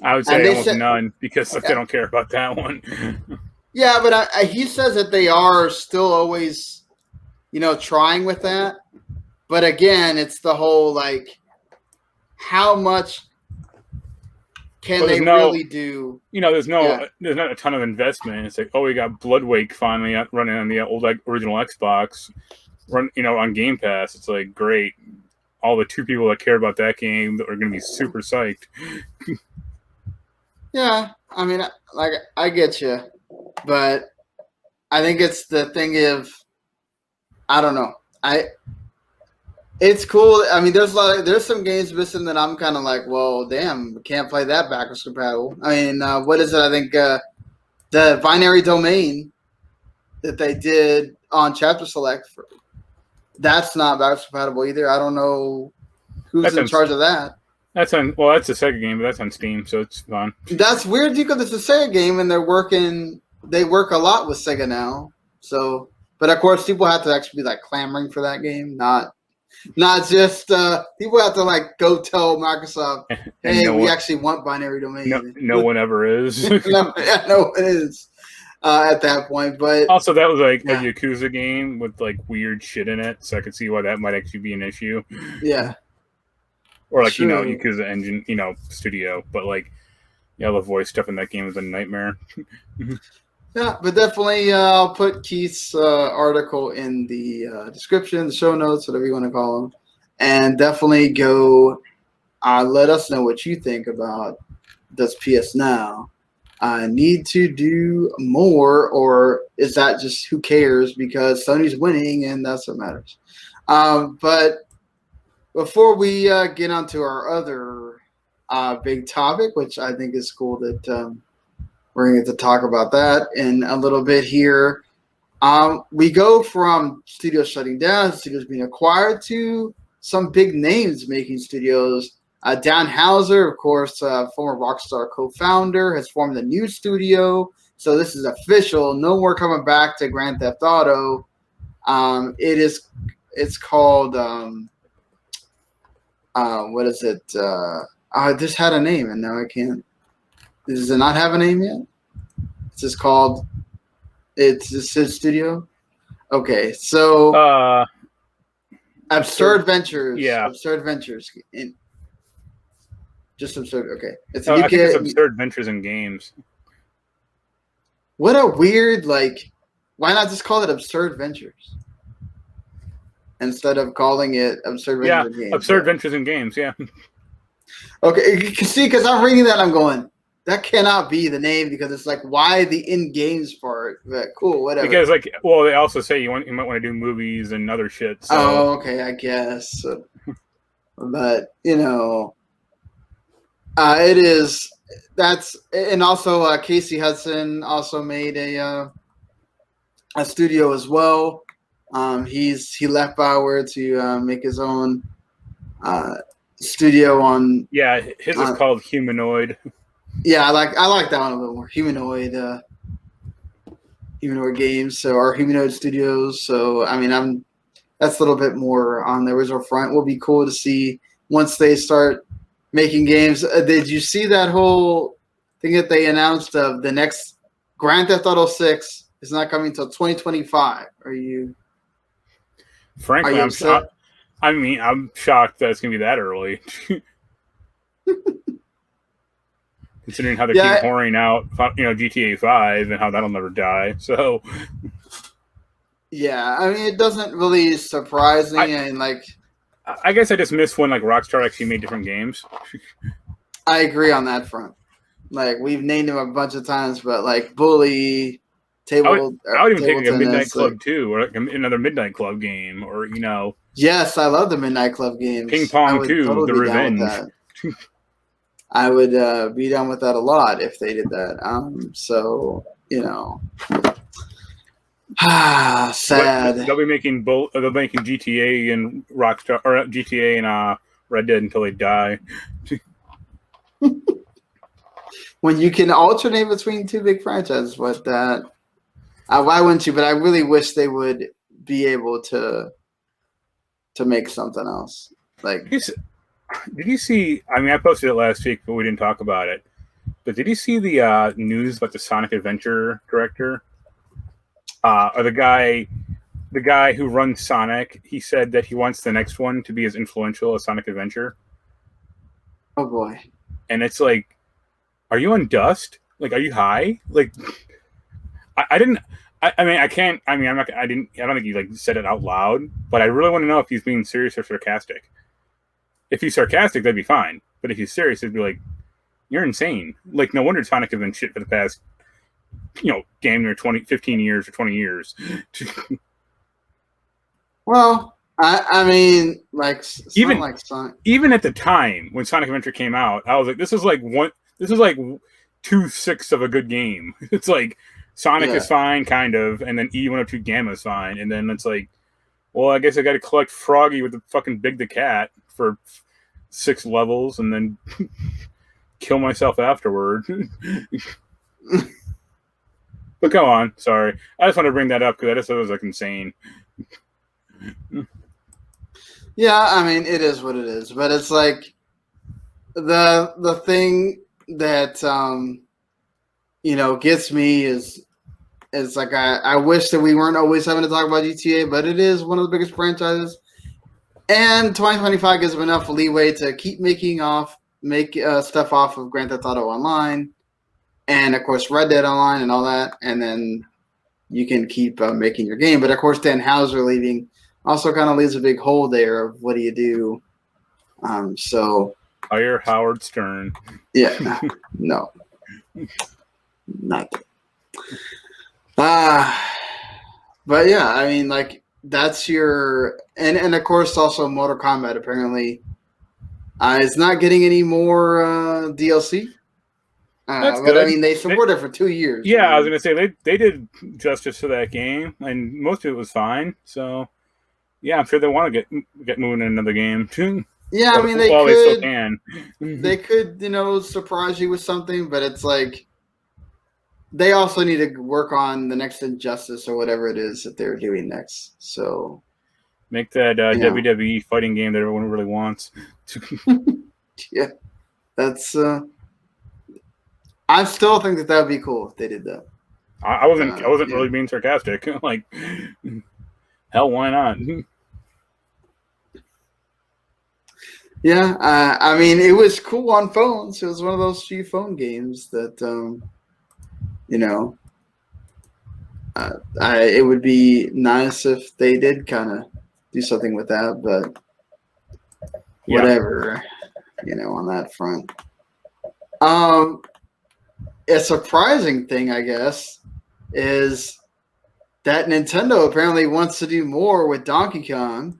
I would say almost none because they don't care about that one. Yeah, but he says that they are still always, trying with that. But again, it's the whole like, how much can they really do? There's not a ton of investment. It's like, oh, we got Bloodwake finally running on the old original Xbox, on Game Pass. It's like great. All the 2 people that care about that game that are going to be super psyched. Yeah, I mean, like I get you, but I think it's the thing of, I don't know. It's cool. I mean, there's some games missing that I'm kind of like, well, damn, can't play that backwards compatible. I mean, what is it? I think the binary domain that they did on Chapter Select, that's not backwards compatible either. I don't know who's in charge of that. That's a Sega game, but that's on Steam, so it's fun. That's weird because it's a Sega game, and they work a lot with Sega now. So, but of course, people have to actually be like clamoring for that game, not just people have to like go tell Microsoft, hey, we actually want binary domain. No one ever is. no one is at that point. But also, that was like a Yakuza game with like weird shit in it, so I could see why that might actually be an issue. Yeah. Or like, Yakuza engine, studio. But like, the voice stuff in that game is a nightmare. Yeah, but definitely I'll put Keith's article in the description, the show notes, whatever you want to call them. And definitely go let us know what you think about does PS Now need to do more, or is that just who cares because Sony's winning and that's what matters. But before we get onto our other big topic, which I think is cool that we're going to get to talk about that in a little bit here. We go from studios shutting down, studios being acquired, to some big names making studios. Dan Houser, of course, former Rockstar co-founder, has formed a new studio. So this is official. No more coming back to Grand Theft Auto. It's called what is it? I just had a name and now I can't. Does it not have a name yet? It's just called. It's his studio. Okay, so Absurd Ventures. Yeah, Absurd Ventures. Just Absurd. Okay, it's I think it's Absurd Ventures in Games. What a weird Why not just call it Absurd Ventures instead of calling it Absurd Ventures in Games? Absurd Ventures in Games. Yeah. Okay, you can see because I'm reading that, I'm going, that cannot be the name because it's like, why the in games part? But cool, whatever. Because they also say you might want to do movies and other shit. So. Oh, okay, I guess. But it is. That's and also Casey Hudson also made a studio as well. He left Bioware to make his own studio on. Yeah, his is called Humanoid. Yeah, I like that one a little more. Humanoid games, so our Humanoid Studios. So I mean, that's a little bit more on the original front. Will be cool to see once they start making games. Did you see that whole thing that they announced of the next Grand Theft Auto 6 is not coming until 2025? Are you? Frankly, I'm shocked. I mean, I'm shocked that it's gonna be that early. Considering how they keep pouring out, GTA 5 and how that'll never die. So, yeah, I mean, it doesn't really surprise me. I guess I just miss when Rockstar actually made different games. I agree on that front. We've named them a bunch of times, but Bully, Table. I would even take a Midnight Club 2 or another Midnight Club game, or Yes, I love the Midnight Club games. Ping Pong 2, The Revenge. I would be down with that a lot if they did that. Sad. They'll be making both. They'll be making GTA and Rockstar, or GTA and Red Dead until they die. When you can alternate between two big franchises, but that why wouldn't you? But I really wish they would be able to make something else. Did you see? I mean, I posted it last week, but we didn't talk about it. But did you see the news about the Sonic Adventure director? Or the guy who runs Sonic, he said that he wants the next one to be as influential as Sonic Adventure. Oh boy. And it's like, are you on dust? Like, are you high? Like, I didn't. I mean, I can't. I mean, I'm not. I didn't. I don't think he like said it out loud. But I really want to know if he's being serious or sarcastic. If he's sarcastic, that'd be fine. But if he's serious, it'd be like, you're insane. Like, no wonder Sonic has been shit for the past, damn near 15 years or 20 years. Well, I mean, like even like Sonic. Even at the time when Sonic Adventure came out, I was like, this is like 2/6 of a good game. It's like Sonic is fine, kind of, and then E102 Gamma is fine, and then it's like, well, I guess I got to collect Froggy with the fucking Big the Cat for 6 levels, and then kill myself afterward. But go on, sorry. I just want to bring that up because I just thought it was like insane. Yeah, I mean, it is what it is, but it's like the thing that gets me is like I wish that we weren't always having to talk about GTA, but it is one of the biggest franchises, and 2025 gives them enough leeway to keep make stuff off of Grand Theft Auto Online, and of course Red Dead Online and all that, and then you can keep making your game. But of course, Dan Houser leaving also kind of leaves a big hole there of what do you do. So hire Howard Stern. Yeah, no, not. But yeah, I mean, like that's your and of course also Mortal Kombat apparently is not getting any more DLC. That's but good. I mean, they supported it for 2 years. Yeah, I was gonna say they did justice to that game, and most of it was fine. So yeah, I'm sure they want to get moving in another game too. Yeah, I mean, they still can. They could, surprise you with something, but it's like they also need to work on the next Injustice or whatever it is that they're doing next. So make that WWE fighting game that everyone really wants. Yeah, that's. I still think that would be cool if they did that. I wasn't really being sarcastic. Like, hell, why not? Yeah, I mean, it was cool on phones. It was one of those few phone games that, it would be nice if they did kind of do something with that, but whatever, on that front. A surprising thing, I guess, is that Nintendo apparently wants to do more with Donkey Kong.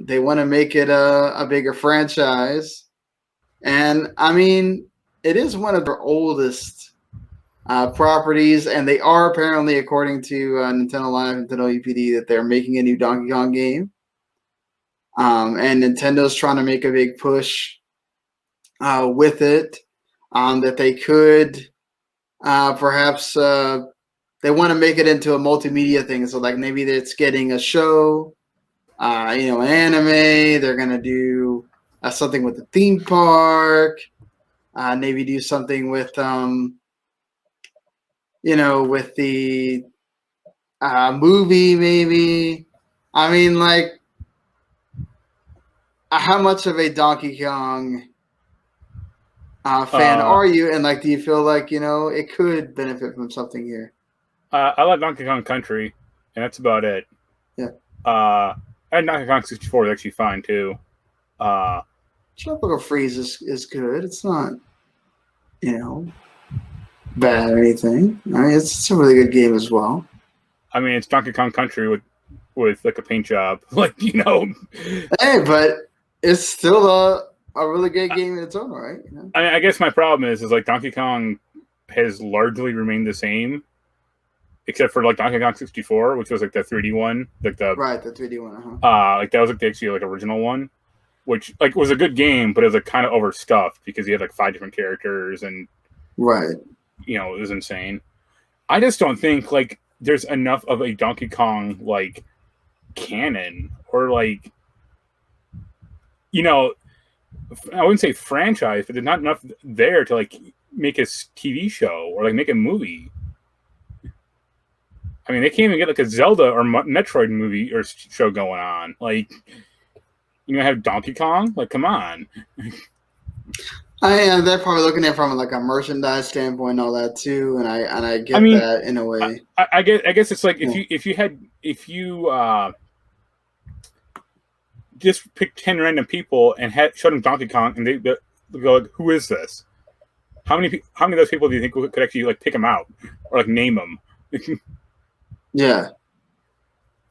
They want to make it a bigger franchise. And, I mean, it is one of their oldest properties, and they are apparently, according to Nintendo Live, Nintendo EPD, that they're making a new Donkey Kong game. And Nintendo's trying to make a big push with it, that they could perhaps they want to make it into a multimedia thing. So, like, maybe it's getting a show, an anime. They're going to do something with the theme park, maybe do something with, with the movie, maybe. I mean, like, how much of a Donkey Kong fan are you? And, like, do you feel like, it could benefit from something here? I like Donkey Kong Country, and that's about it. Yeah. And Donkey Kong 64 is actually fine, too. Tropical Freeze is good. It's not, bad or anything. I mean, it's a really good game as well. I mean, it's Donkey Kong Country with like a paint job. Like, Hey, but it's still a really good game in its own right. I mean, I guess my problem is like Donkey Kong has largely remained the same, except for like Donkey Kong 64, which was like the 3D one, like the 3D one. Like that was like the actually like original one, which like was a good game, but it was like kind of overstuffed because you had like 5 different characters and right. It was insane. I just don't think like there's enough of a Donkey Kong like canon or like I wouldn't say franchise, but there's not enough there to like make a TV show or like make a movie. I mean, they can't even get like a Zelda or Metroid movie or show going on. Like, have Donkey Kong? Like, come on. They're probably looking at it from like a merchandise standpoint and all that too, and I get that in a way. I guess it's like if you just pick 10 random people and showed them Donkey Kong, and they go like, "Who is this?" How many of those people do you think could actually like pick him out or like name him? Yeah.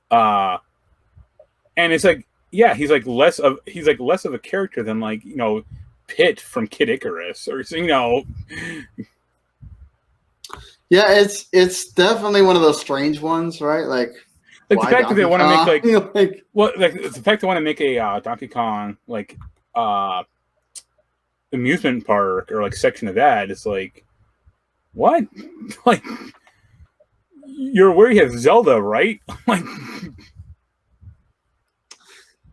And it's like, yeah, he's like less of a character than like Pitt from Kid Icarus or Yeah, it's definitely one of those strange ones, right? Like the fact that they want to make the fact they want to make a Donkey Kong like amusement park or like section of that is like, what? Like, you're aware you have Zelda, right? Like,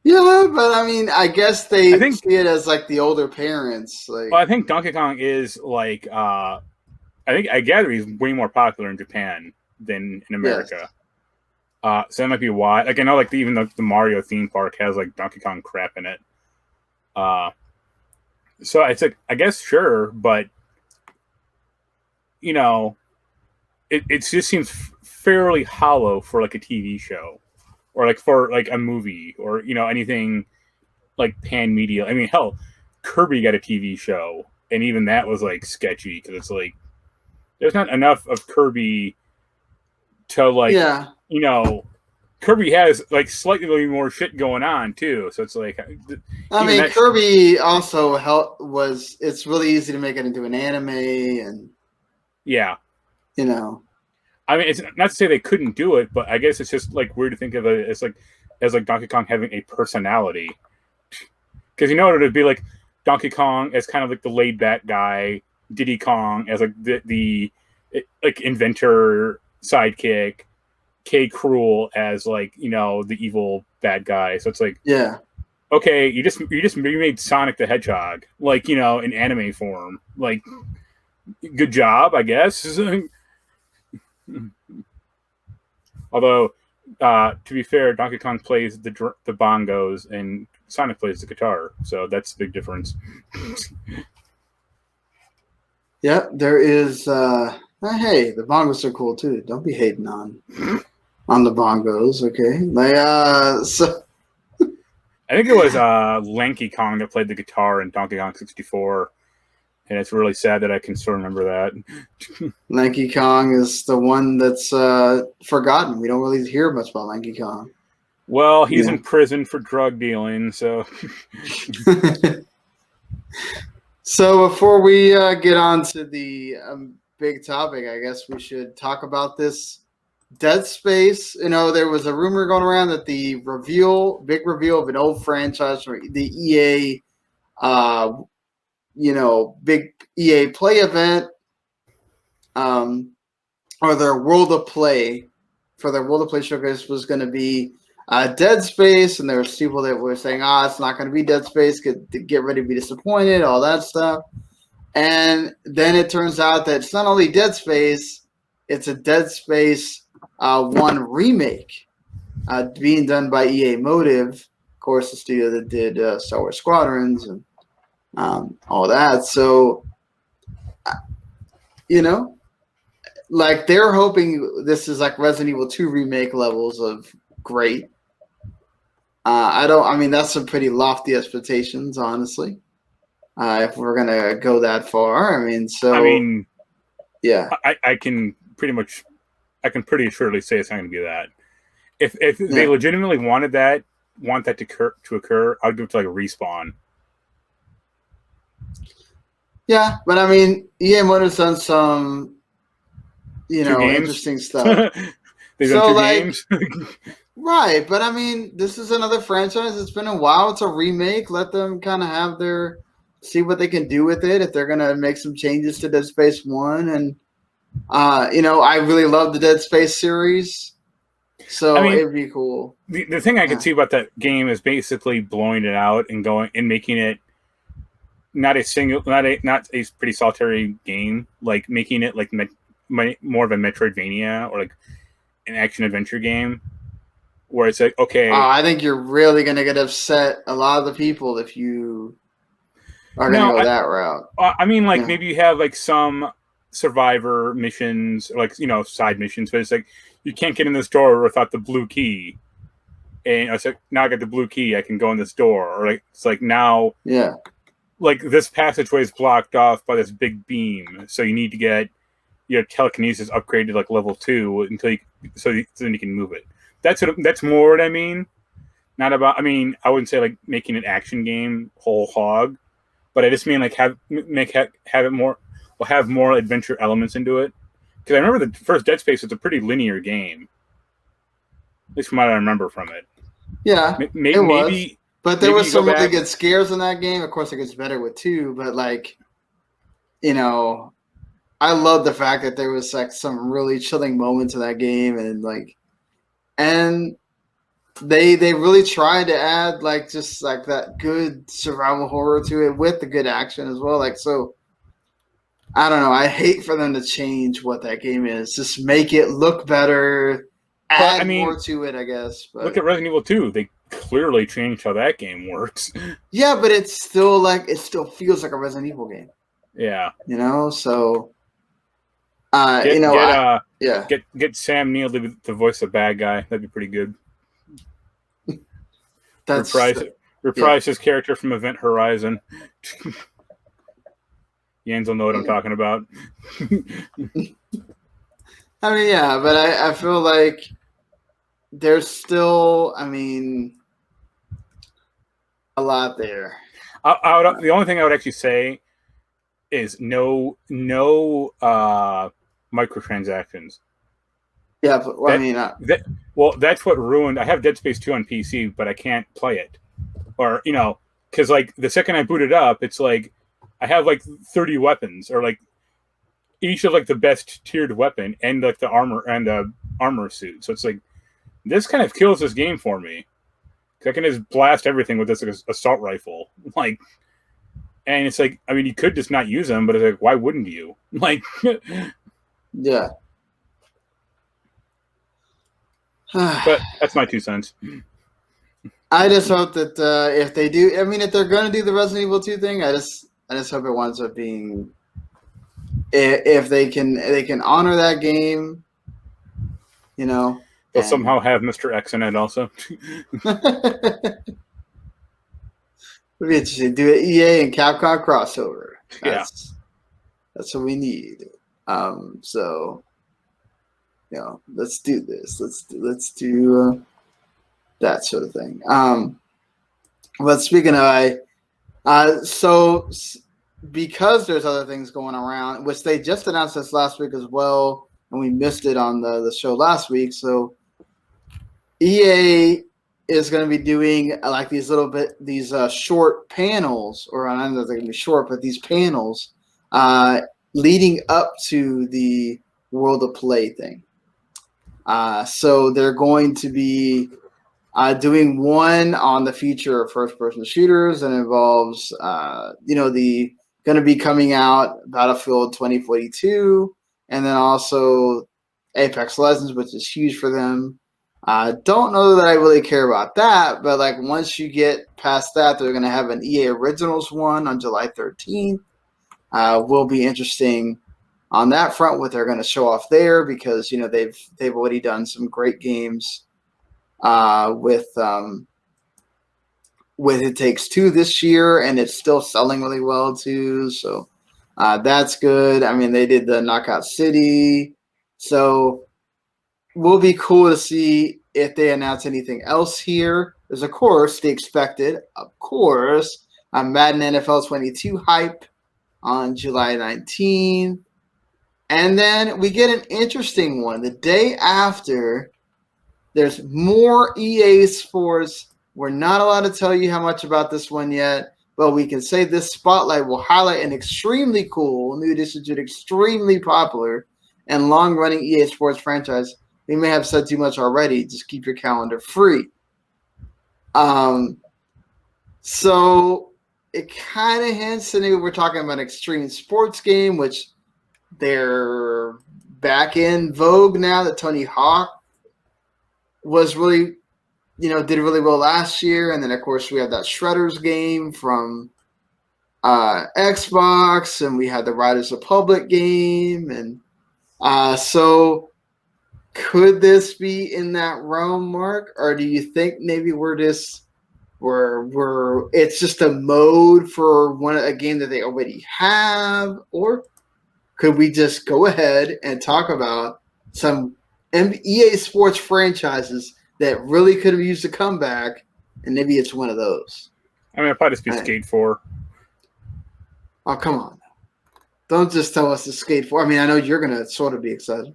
yeah, but I mean, I guess they see it as like the older parents. Like, well, I think Donkey Kong is like, I gather he's way more popular in Japan than in America. Yes. So that might be why. Like, I know, like even the Mario theme park has like Donkey Kong crap in it. So it's like, I guess sure, but it just seems fairly hollow for like a TV show. Or like for like a movie, or anything like pan media. I mean, hell, Kirby got a TV show, and even that was like sketchy because it's like there's not enough of Kirby to like Kirby has like slightly more shit going on too. So it's like Kirby also it's really easy to make it into an anime and I mean, it's not to say they couldn't do it, but I guess it's just like weird to think of it as like Donkey Kong having a personality. Because it'd be like Donkey Kong as kind of like the laid back guy, Diddy Kong as like the like inventor sidekick, K. Cruel as like the evil bad guy. So it's like, okay, you just remade Sonic the Hedgehog like in anime form. Like, good job, I guess. Although, to be fair, Donkey Kong plays the bongos and Sonic plays the guitar, so that's the big difference. Yeah, there is. Hey, the bongos are cool too. Don't be hating on the bongos, okay? So I think it was Lanky Kong that played the guitar in Donkey Kong 64. And it's really sad that I can still remember that. Lanky Kong is the one that's forgotten. We don't really hear much about Lanky Kong. Well, he's in prison for drug dealing, so. So before we get on to the big topic, I guess we should talk about this Dead Space. There was a rumor going around that the big reveal of an old franchise for the EA big EA Play event, or their World of Play, for their World of Play showcase was going to be Dead Space, and there was people that were saying, it's not going to be Dead Space, get ready to be disappointed, all that stuff. And then it turns out that it's not only Dead Space, it's a Dead Space 1 remake being done by EA Motive, of course, the studio that did Star Wars Squadrons and all that. So, like they're hoping this is like Resident Evil 2 remake levels of great. That's some pretty lofty expectations, honestly. If we're going to go that far. I can pretty assuredly say it's not going to be that. If they legitimately want that to occur, I'd give it to like a Respawn. Yeah, but EA Motive's done some, interesting stuff. They've done two games. Right, but this is another franchise. It's been a while. It's a remake. Let them kind of see what they can do with it. If they're going to make some changes to Dead Space 1. And, I really love the Dead Space series. So it'd be cool. The thing I could see about that game is basically blowing it out and making it not a pretty solitary game, like making it like more of a Metroidvania or like an action adventure game, where it's like, okay, I think you're really gonna get upset a lot of the people if you are gonna go that route. I mean, like maybe you have like some survivor missions, or like side missions, but it's like you can't get in this door without the blue key, and it's like now I got the blue key, I can go in this door, or like it's like now, like this passageway is blocked off by this big beam, so you need to get your telekinesis upgraded like level 2 until then you can move it. That's more what I mean. Not about. I mean, I wouldn't say like making an action game whole hog, but I just mean like have it more. Will have more adventure elements into it. Because I remember the first Dead Space was a pretty linear game, at least from what I remember from it. Yeah, maybe. Was. But there was some really good scares in that game. Of course, it gets better with 2. But like, I love the fact that there was like some really chilling moments in that game, and they really tried to add like just like that good survival horror to it with the good action as well. Like, so I don't know. I hate for them to change what that game is. Just make it look better, add more to it, I guess. But look at Resident Evil 2. They clearly changed how that game works. Yeah, but it still feels like a Resident Evil game. Yeah. So get Sam Neill to voice the bad guy. That'd be pretty good. Reprise his character from Event Horizon. Jens will know what I'm talking about. I mean, yeah, but I feel like there's still, a lot there. The only thing I would actually say is no microtransactions. Yeah, but that's what ruined. I have Dead Space 2 on PC, but I can't play it, or because like the second I boot it up, it's like I have like 30 weapons, or like each of like the best tiered weapon and like the armor suit. So it's like this kind of kills this game for me. I can just blast everything with this like, assault rifle, like, and it's like, I mean, you could just not use them, but it's like, why wouldn't you? Like, yeah. But that's my 2 cents. I just hope that if they do, if they're going to do the Resident Evil 2 thing, I just hope it winds up being, if they can honor that game, They'll somehow have Mr. X in it also. Would be interesting. Do an EA and Capcom crossover. That's what we need. So, let's do this. Let's do that sort of thing. But speaking of, so because there's other things going around, which they just announced this last week as well, and we missed it on the show last week. So EA is going to be doing like these short panels, or I don't know if they're going to be short, but these panels leading up to the World of Play thing. So they're going to be doing one on the future of first-person shooters, and involves, going to be coming out Battlefield 2042, and then also Apex Legends, which is huge for them. I don't know that I really care about that, but like once you get past that, they're going to have an EA Originals one on July 13th. Will be interesting on that front what they're going to show off there, because they've already done some great games with It Takes Two this year, and it's still selling really well too. So that's good. They did the Knockout City, so will be cool to see if they announce anything else here. There's, of course, the expected, Madden NFL 22 hype on July 19th. And then we get an interesting one. The day after, there's more EA Sports. We're not allowed to tell you how much about this one yet, but we can say this spotlight will highlight an extremely cool new addition to an extremely popular and long-running EA Sports franchise. We may have said too much already. Just keep your calendar free. So it kind of hints, and maybe we're talking about an extreme sports game, which they're back in vogue now that Tony Hawk was really, did really well last year. And then, of course, we have that Shredders game from Xbox, and we had the Riders Republic game. And so could this be in that realm, Mark? Or do you think maybe it's just a mode for a game that they already have? Or could we just go ahead and talk about some EA Sports franchises that really could have used a comeback, and maybe it's one of those? I mean, it'd probably just be Skate 4. Oh, come on. Don't just tell us to Skate 4. I mean, I know you're going to sort of be excited.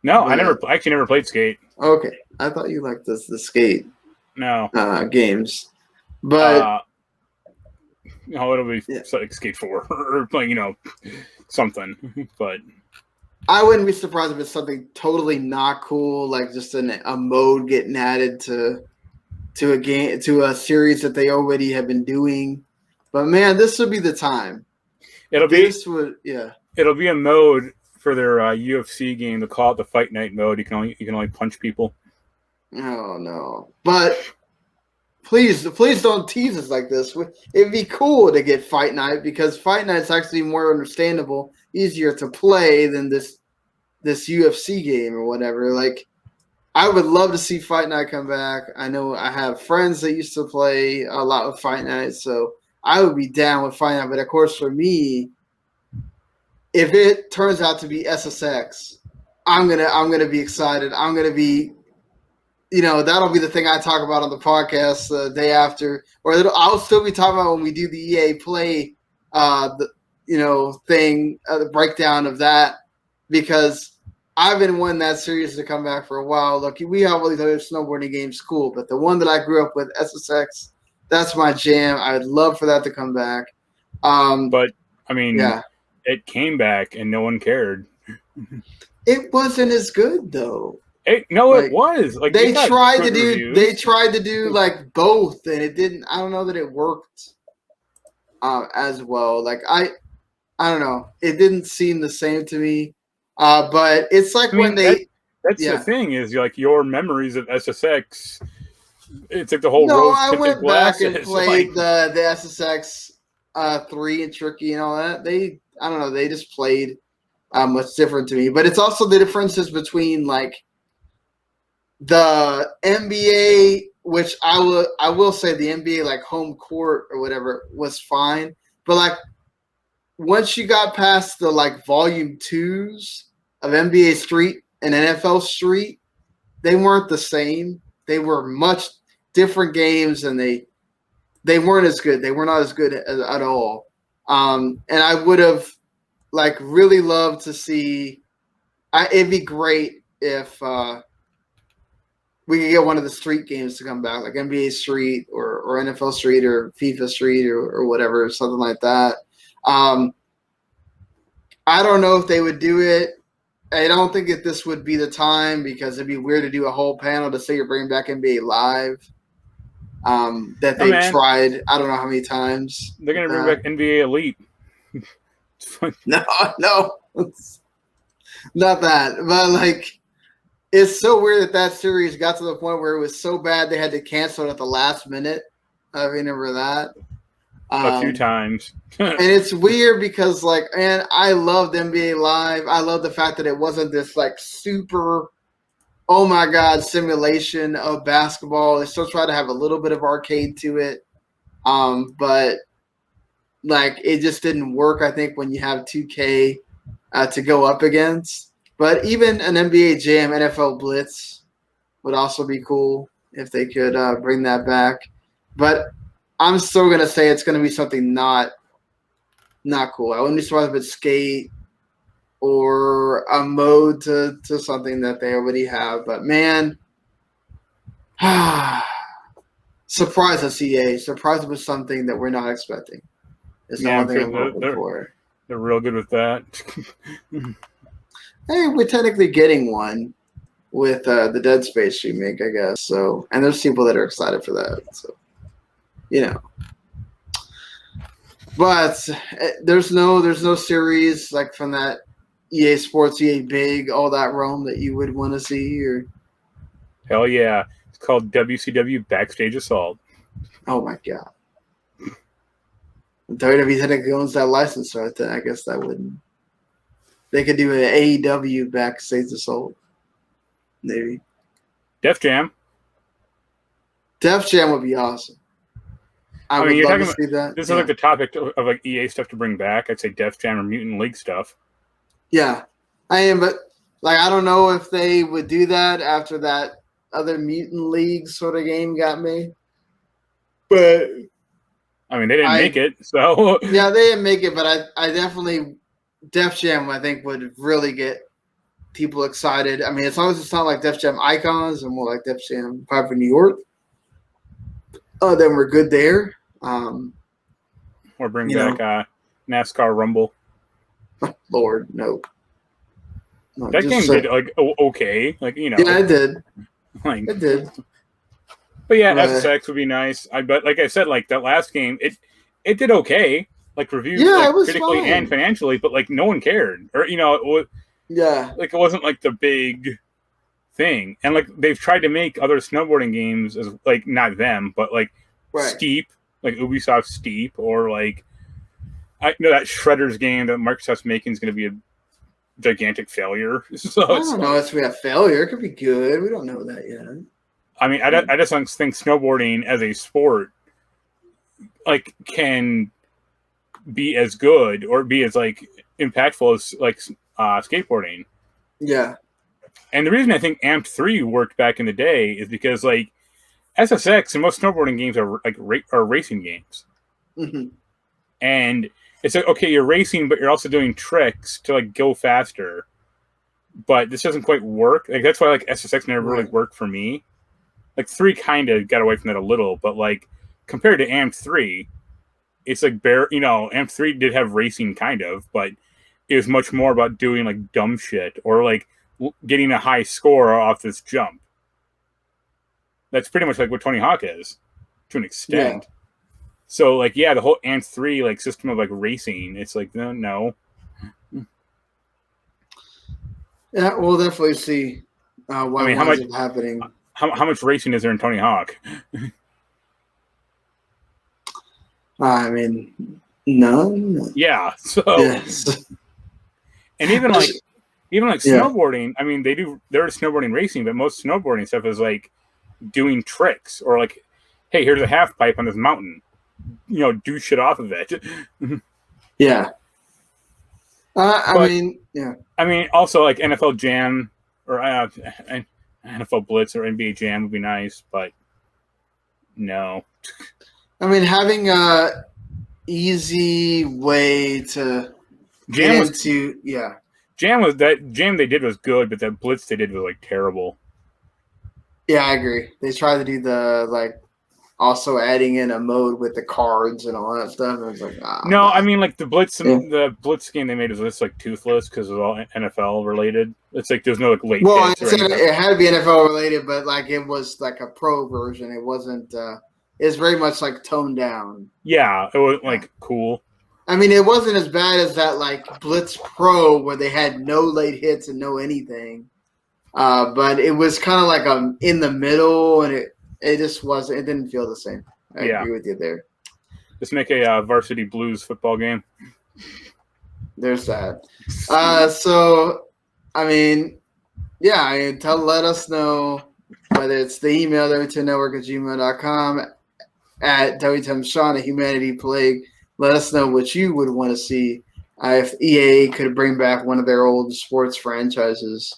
No, I actually never played Skate. Okay. I thought you liked the Skate games. But no, it'll be like Skate 4 or like, something. But I wouldn't be surprised if it's something totally not cool, like just a mode getting added to a game, to a series that they already have been doing. But man, this would be the time. It'll be a mode for their UFC game. They call it the Fight Night mode. You can only punch people. Oh no! But please don't tease us like this. It'd be cool to get Fight Night, because Fight Night's actually more understandable, easier to play than this UFC game or whatever. Like, I would love to see Fight Night come back. I know I have friends that used to play a lot of Fight Night, so I would be down with Fight Night. But of course, for me, if it turns out to be SSX, I'm gonna be excited. I'm gonna be, that'll be the thing I talk about on the podcast the day after, or I'll still be talking about when we do the EA Play, the breakdown of that, because I've been wanting that series to come back for a while. Look, we have all these other snowboarding games, cool, but the one that I grew up with, SSX, that's my jam. I would love for that to come back. But I mean, it came back and no one cared. It wasn't as good though. It was. Like, they tried to do like both, and it didn't. I don't know that it worked as well. Like I don't know. It didn't seem the same to me. But it's like that's the thing is, like, your memories of SSX. It's like the whole I went back and played the SSX 3 and Tricky and all that. I don't know. They just played much different to me. But it's also the differences between like the NBA, which I will say the NBA like home court or whatever was fine, but like once you got past the like volume 2s of NBA Street and NFL Street, they weren't the same. They were much different games, and they weren't as good. They were not as good at all. And I would have like really loved to see. It'd be great if we could get one of the street games to come back, like NBA Street or NFL Street or FIFA Street or whatever, something like that. I don't know if they would do it. I don't think that this would be the time, because it'd be weird to do a whole panel to say you're bringing back NBA Live. That they've tried, I don't know how many times. They're going to bring back NBA Elite. No, it's not that. But like, it's so weird that series got to the point where it was so bad they had to cancel it at the last minute. I remember that. A few times. And it's weird because, like, man, I loved NBA Live. I love the fact that it wasn't this, like, super, oh, my God, simulation of basketball. They still try to have a little bit of arcade to it. But, like, it just didn't work, I think, when you have 2K to go up against. But even an NBA Jam, NFL Blitz would also be cool if they could bring that back. But I'm still going to say it's going to be something not cool. I wouldn't be surprised if it's Skate or a mode to something that they already have. But, man, surprise us, EA. Surprise us with something that we're not expecting. It's not one thing I'm hoping for. They're real good with that. Hey, we're technically getting one with the Dead Space remake, I guess. So, and there's people that are excited for that. So, you know. But there's no series like from that EA Sports, EA Big, all that realm that you would want to see, or Hell yeah. It's called WCW Backstage Assault. oh my god, WWE technically owns that license, right? Then I guess that wouldn't. They could do an AEW Backstage Assault, maybe. Def Jam. Def Jam would be awesome. I mean, would you're love talking to see that. This yeah. is like the topic of like EA stuff to bring back. I'd say Def Jam or Mutant League stuff. Yeah, I am, but like I don't know if they would do that after that other Mutant League sort of game got made. But I mean, they didn't make it, so yeah, they didn't make it. But I definitely Def Jam I think would really get people excited. I mean, as long as it's not like Def Jam Icons and more like Def Jam Five for New York, then we're good there. Or bring back NASCAR Rumble. Lord, no. That game did like okay, like Yeah, it did. Like, it did. But yeah, SSX would be nice. But like I said, like that last game, it did okay. Like reviews, it was critically fine. and financially, but like no one cared, or it was, like it wasn't like the big thing. And like they've tried to make other snowboarding games as like not them, but like Steep, like Ubisoft Steep, or like I know that Shredders game that Microsoft's making is going to be a gigantic failure. So I don't know if we have failure. It could be good. We don't know that yet. I mean, I just don't think snowboarding as a sport like can be as good or be as like impactful as like skateboarding. Yeah. And the reason I think Amp 3 worked back in the day is because like SSX and most snowboarding games are like are racing games. Mm-hmm. And it's like, okay, you're racing, but you're also doing tricks to like go faster. But this doesn't quite work. Like that's why like SSX never really worked for me. Like 3 kind of got away from that a little, but like compared to Amp 3, it's like Amp 3 did have racing kind of, but it was much more about doing like dumb shit or like getting a high score off this jump. That's pretty much like what Tony Hawk is to an extent. Yeah. So like, yeah, the whole Amp 3 like system of like racing, it's like, no. Yeah, we'll definitely see what ends up happening. How much racing is there in Tony Hawk? I mean, none. Yeah. So, yes. And even like snowboarding. I mean, there's snowboarding racing, but most snowboarding stuff is like doing tricks or like, hey, here's a half pipe on this mountain. Do shit off of it. Yeah. I mean, also like NFL Jam or NFL Blitz or NBA Jam would be nice, but no. I mean, having a easy way to Jam they did was good, but that Blitz they did was like terrible. Yeah, I agree. They tried to do the like also adding in a mode with the cards and all that stuff. And I was like, no, I mean like the Blitz game they made was just like toothless because it was all NFL related. It's like there's no like late. Well, it had to be NFL related, but like it was like a pro version. It wasn't. It's very much like toned down. Yeah, it was like cool. I mean, it wasn't as bad as that like Blitz Pro where they had no late hits and no anything. But it was kind of like in the middle, and it just wasn't. It didn't feel the same. I agree with you there. Just make a varsity blues football game. There's that. So, I mean, yeah, let us know whether it's the email WTNetwork@gmail.com at WTMSean at Humanity Plague. Let us know what you would want to see if EA could bring back one of their old sports franchises.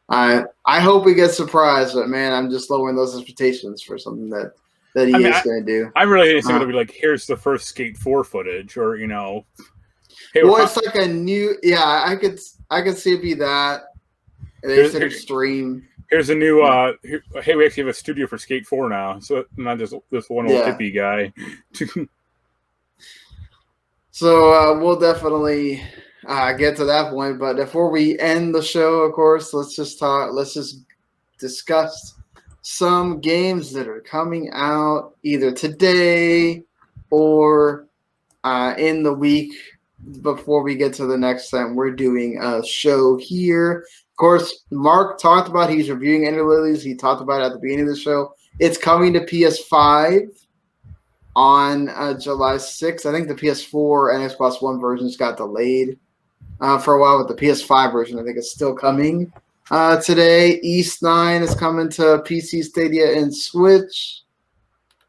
I hope we get surprised, but man, I'm just lowering those expectations for something that EA is going to do. I really think it'll be like, here's the first Skate 4 footage, or hey, it's like a new. Yeah, I could see it be that. They said extreme. Here's a new. Hey, we actually have a studio for Skate 4 now, so not just this one old hippie guy. So we'll definitely get to that point. But before we end the show, of course, let's just discuss some games that are coming out either today or in the week before we get to the next time, we're doing a show here. Of course, Mark talked about he's reviewing Ender Lilies. He talked about it at the beginning of the show. It's coming to PS5 on July 6th. I think the PS4 and Xbox One versions got delayed for a while, but the PS5 version, I think, is still coming today. East 9 is coming to PC, Stadia, and Switch.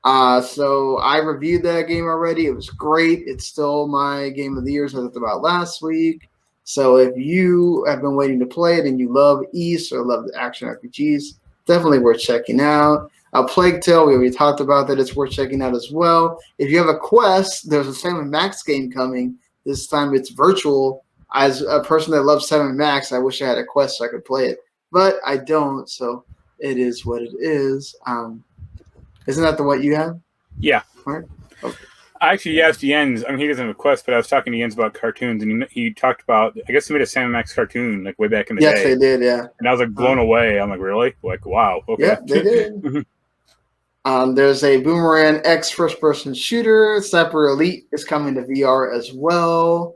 So I reviewed that game already. It was great. It's still my game of the year, as I talked about last week. So if you have been waiting to play it and you love East or love the action RPGs, definitely worth checking out. Plague Tale, we already talked about that. It's worth checking out as well. If you have a Quest, there's a Sam & Max game coming. This time it's virtual. As a person that loves Sam & Max, I wish I had a Quest so I could play it. But I don't, so it is what it is. Isn't that the what you have? Yeah. Right. Okay. I actually asked Jens. I mean, he doesn't have a Quest, but I was talking to Jens about cartoons, and he talked about. I guess he made a Sam & Max cartoon like way back in the day. Yes, they did. Yeah. And I was like blown away. I'm like, really? Like, wow. Okay. Yeah, they did. There's a Boomerang X first-person shooter. Sniper Elite is coming to VR as well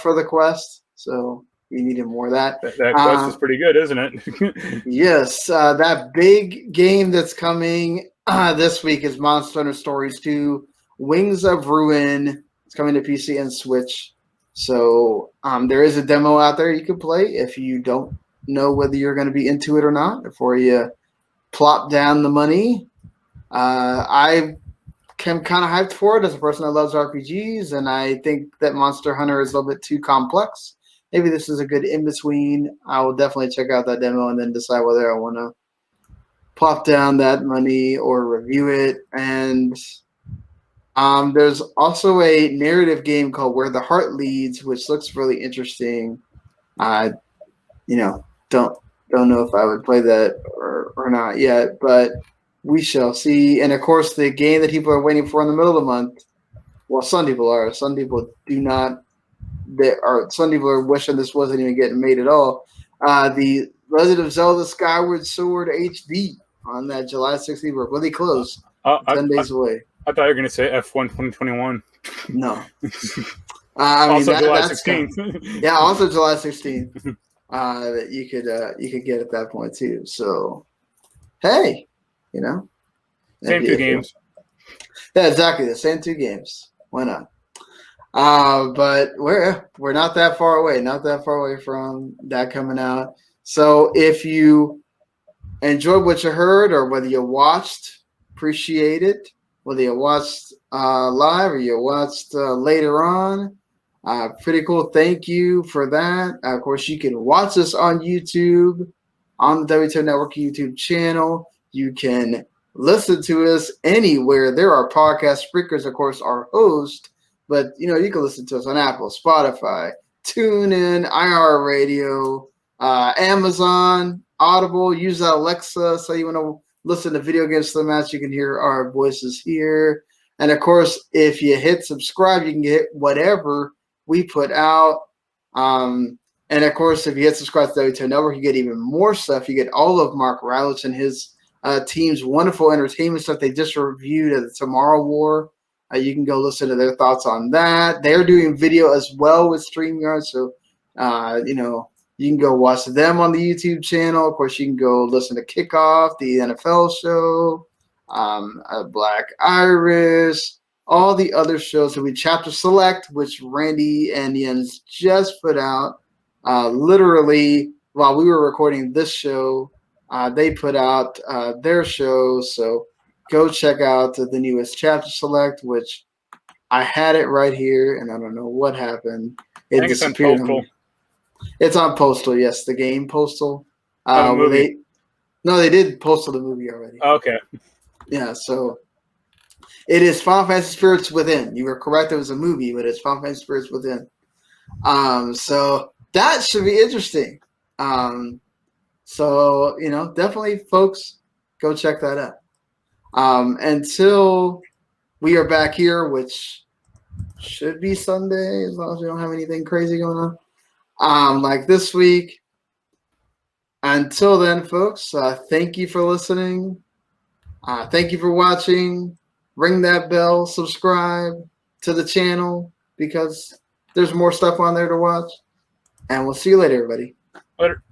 for the Quest. So we needed more of that. That Quest is pretty good, isn't it? Yes. That big game that's coming this week is Monster Hunter Stories 2. Wings of Ruin. It's coming to PC and Switch. So there is a demo out there you can play if you don't know whether you're going to be into it or not before you plop down the money. I am kind of hyped for it as a person that loves RPGs, and I think that Monster Hunter is a little bit too complex. Maybe this is a good in-between. I will definitely check out that demo and then decide whether I want to plop down that money or review it. And there's also a narrative game called Where the Heart Leads, which looks really interesting. I, don't know if I would play that or not yet, but we shall see. And of course, the game that people are waiting for in the middle of the month. Well, some people are. Some people do not. Some people are wishing this wasn't even getting made at all. The Legend of Zelda Skyward Sword HD on that July 16th. We're really close. 10 days away. I thought you were going to say F1 2021. No. Also July 16th. Yeah, also July 16th. That you could get at that point too. So, hey, same two games. Yeah, exactly. The same two games. Why not? But we're not that far away. Not that far away from that coming out. So if you enjoyed what you heard, or whether you watched, appreciate it. Whether you watched live or you watched later on, pretty cool. Thank you for that. Of course, you can watch us on YouTube, on the W2M Network YouTube channel. You can listen to us anywhere. There are podcast speakers, of course, our host, but you can listen to us on Apple, Spotify, TuneIn, iHeartRadio, Amazon, Audible. Use Alexa, so you want to listen to Video Games to the Match. You can hear our voices here. And of course, if you hit subscribe, you can get whatever we put out. And of course, if you hit subscribe to W2M Network, you get even more stuff. You get all of Mark Rowlich and his team's wonderful entertainment stuff they just reviewed at the Tomorrow War. You can go listen to their thoughts on that. They're doing video as well with StreamYard, so you can go watch them on the YouTube channel. Of course, you can go listen to Kickoff, the NFL show, Black Iris, all the other shows. So we Chapter Select, which Randy and Jens just put out. Literally, while we were recording this show, they put out their show. So go check out the newest Chapter Select, which I had it right here, and I don't know what happened. It disappeared. It's on Postal, yes, the game Postal. The movie. They did Postal the movie already. Okay. Yeah, so it is Final Fantasy Spirits Within. You were correct, it was a movie, but it's Final Fantasy Spirits Within. So that should be interesting. So definitely, folks, go check that out. Until we are back here, which should be Sunday, as long as we don't have anything crazy going on. Like this week. Until then, folks, thank you for listening. Thank you for watching. Ring that bell, subscribe, to the channel because there's more stuff on there to watch. And we'll see you later, everybody. Later.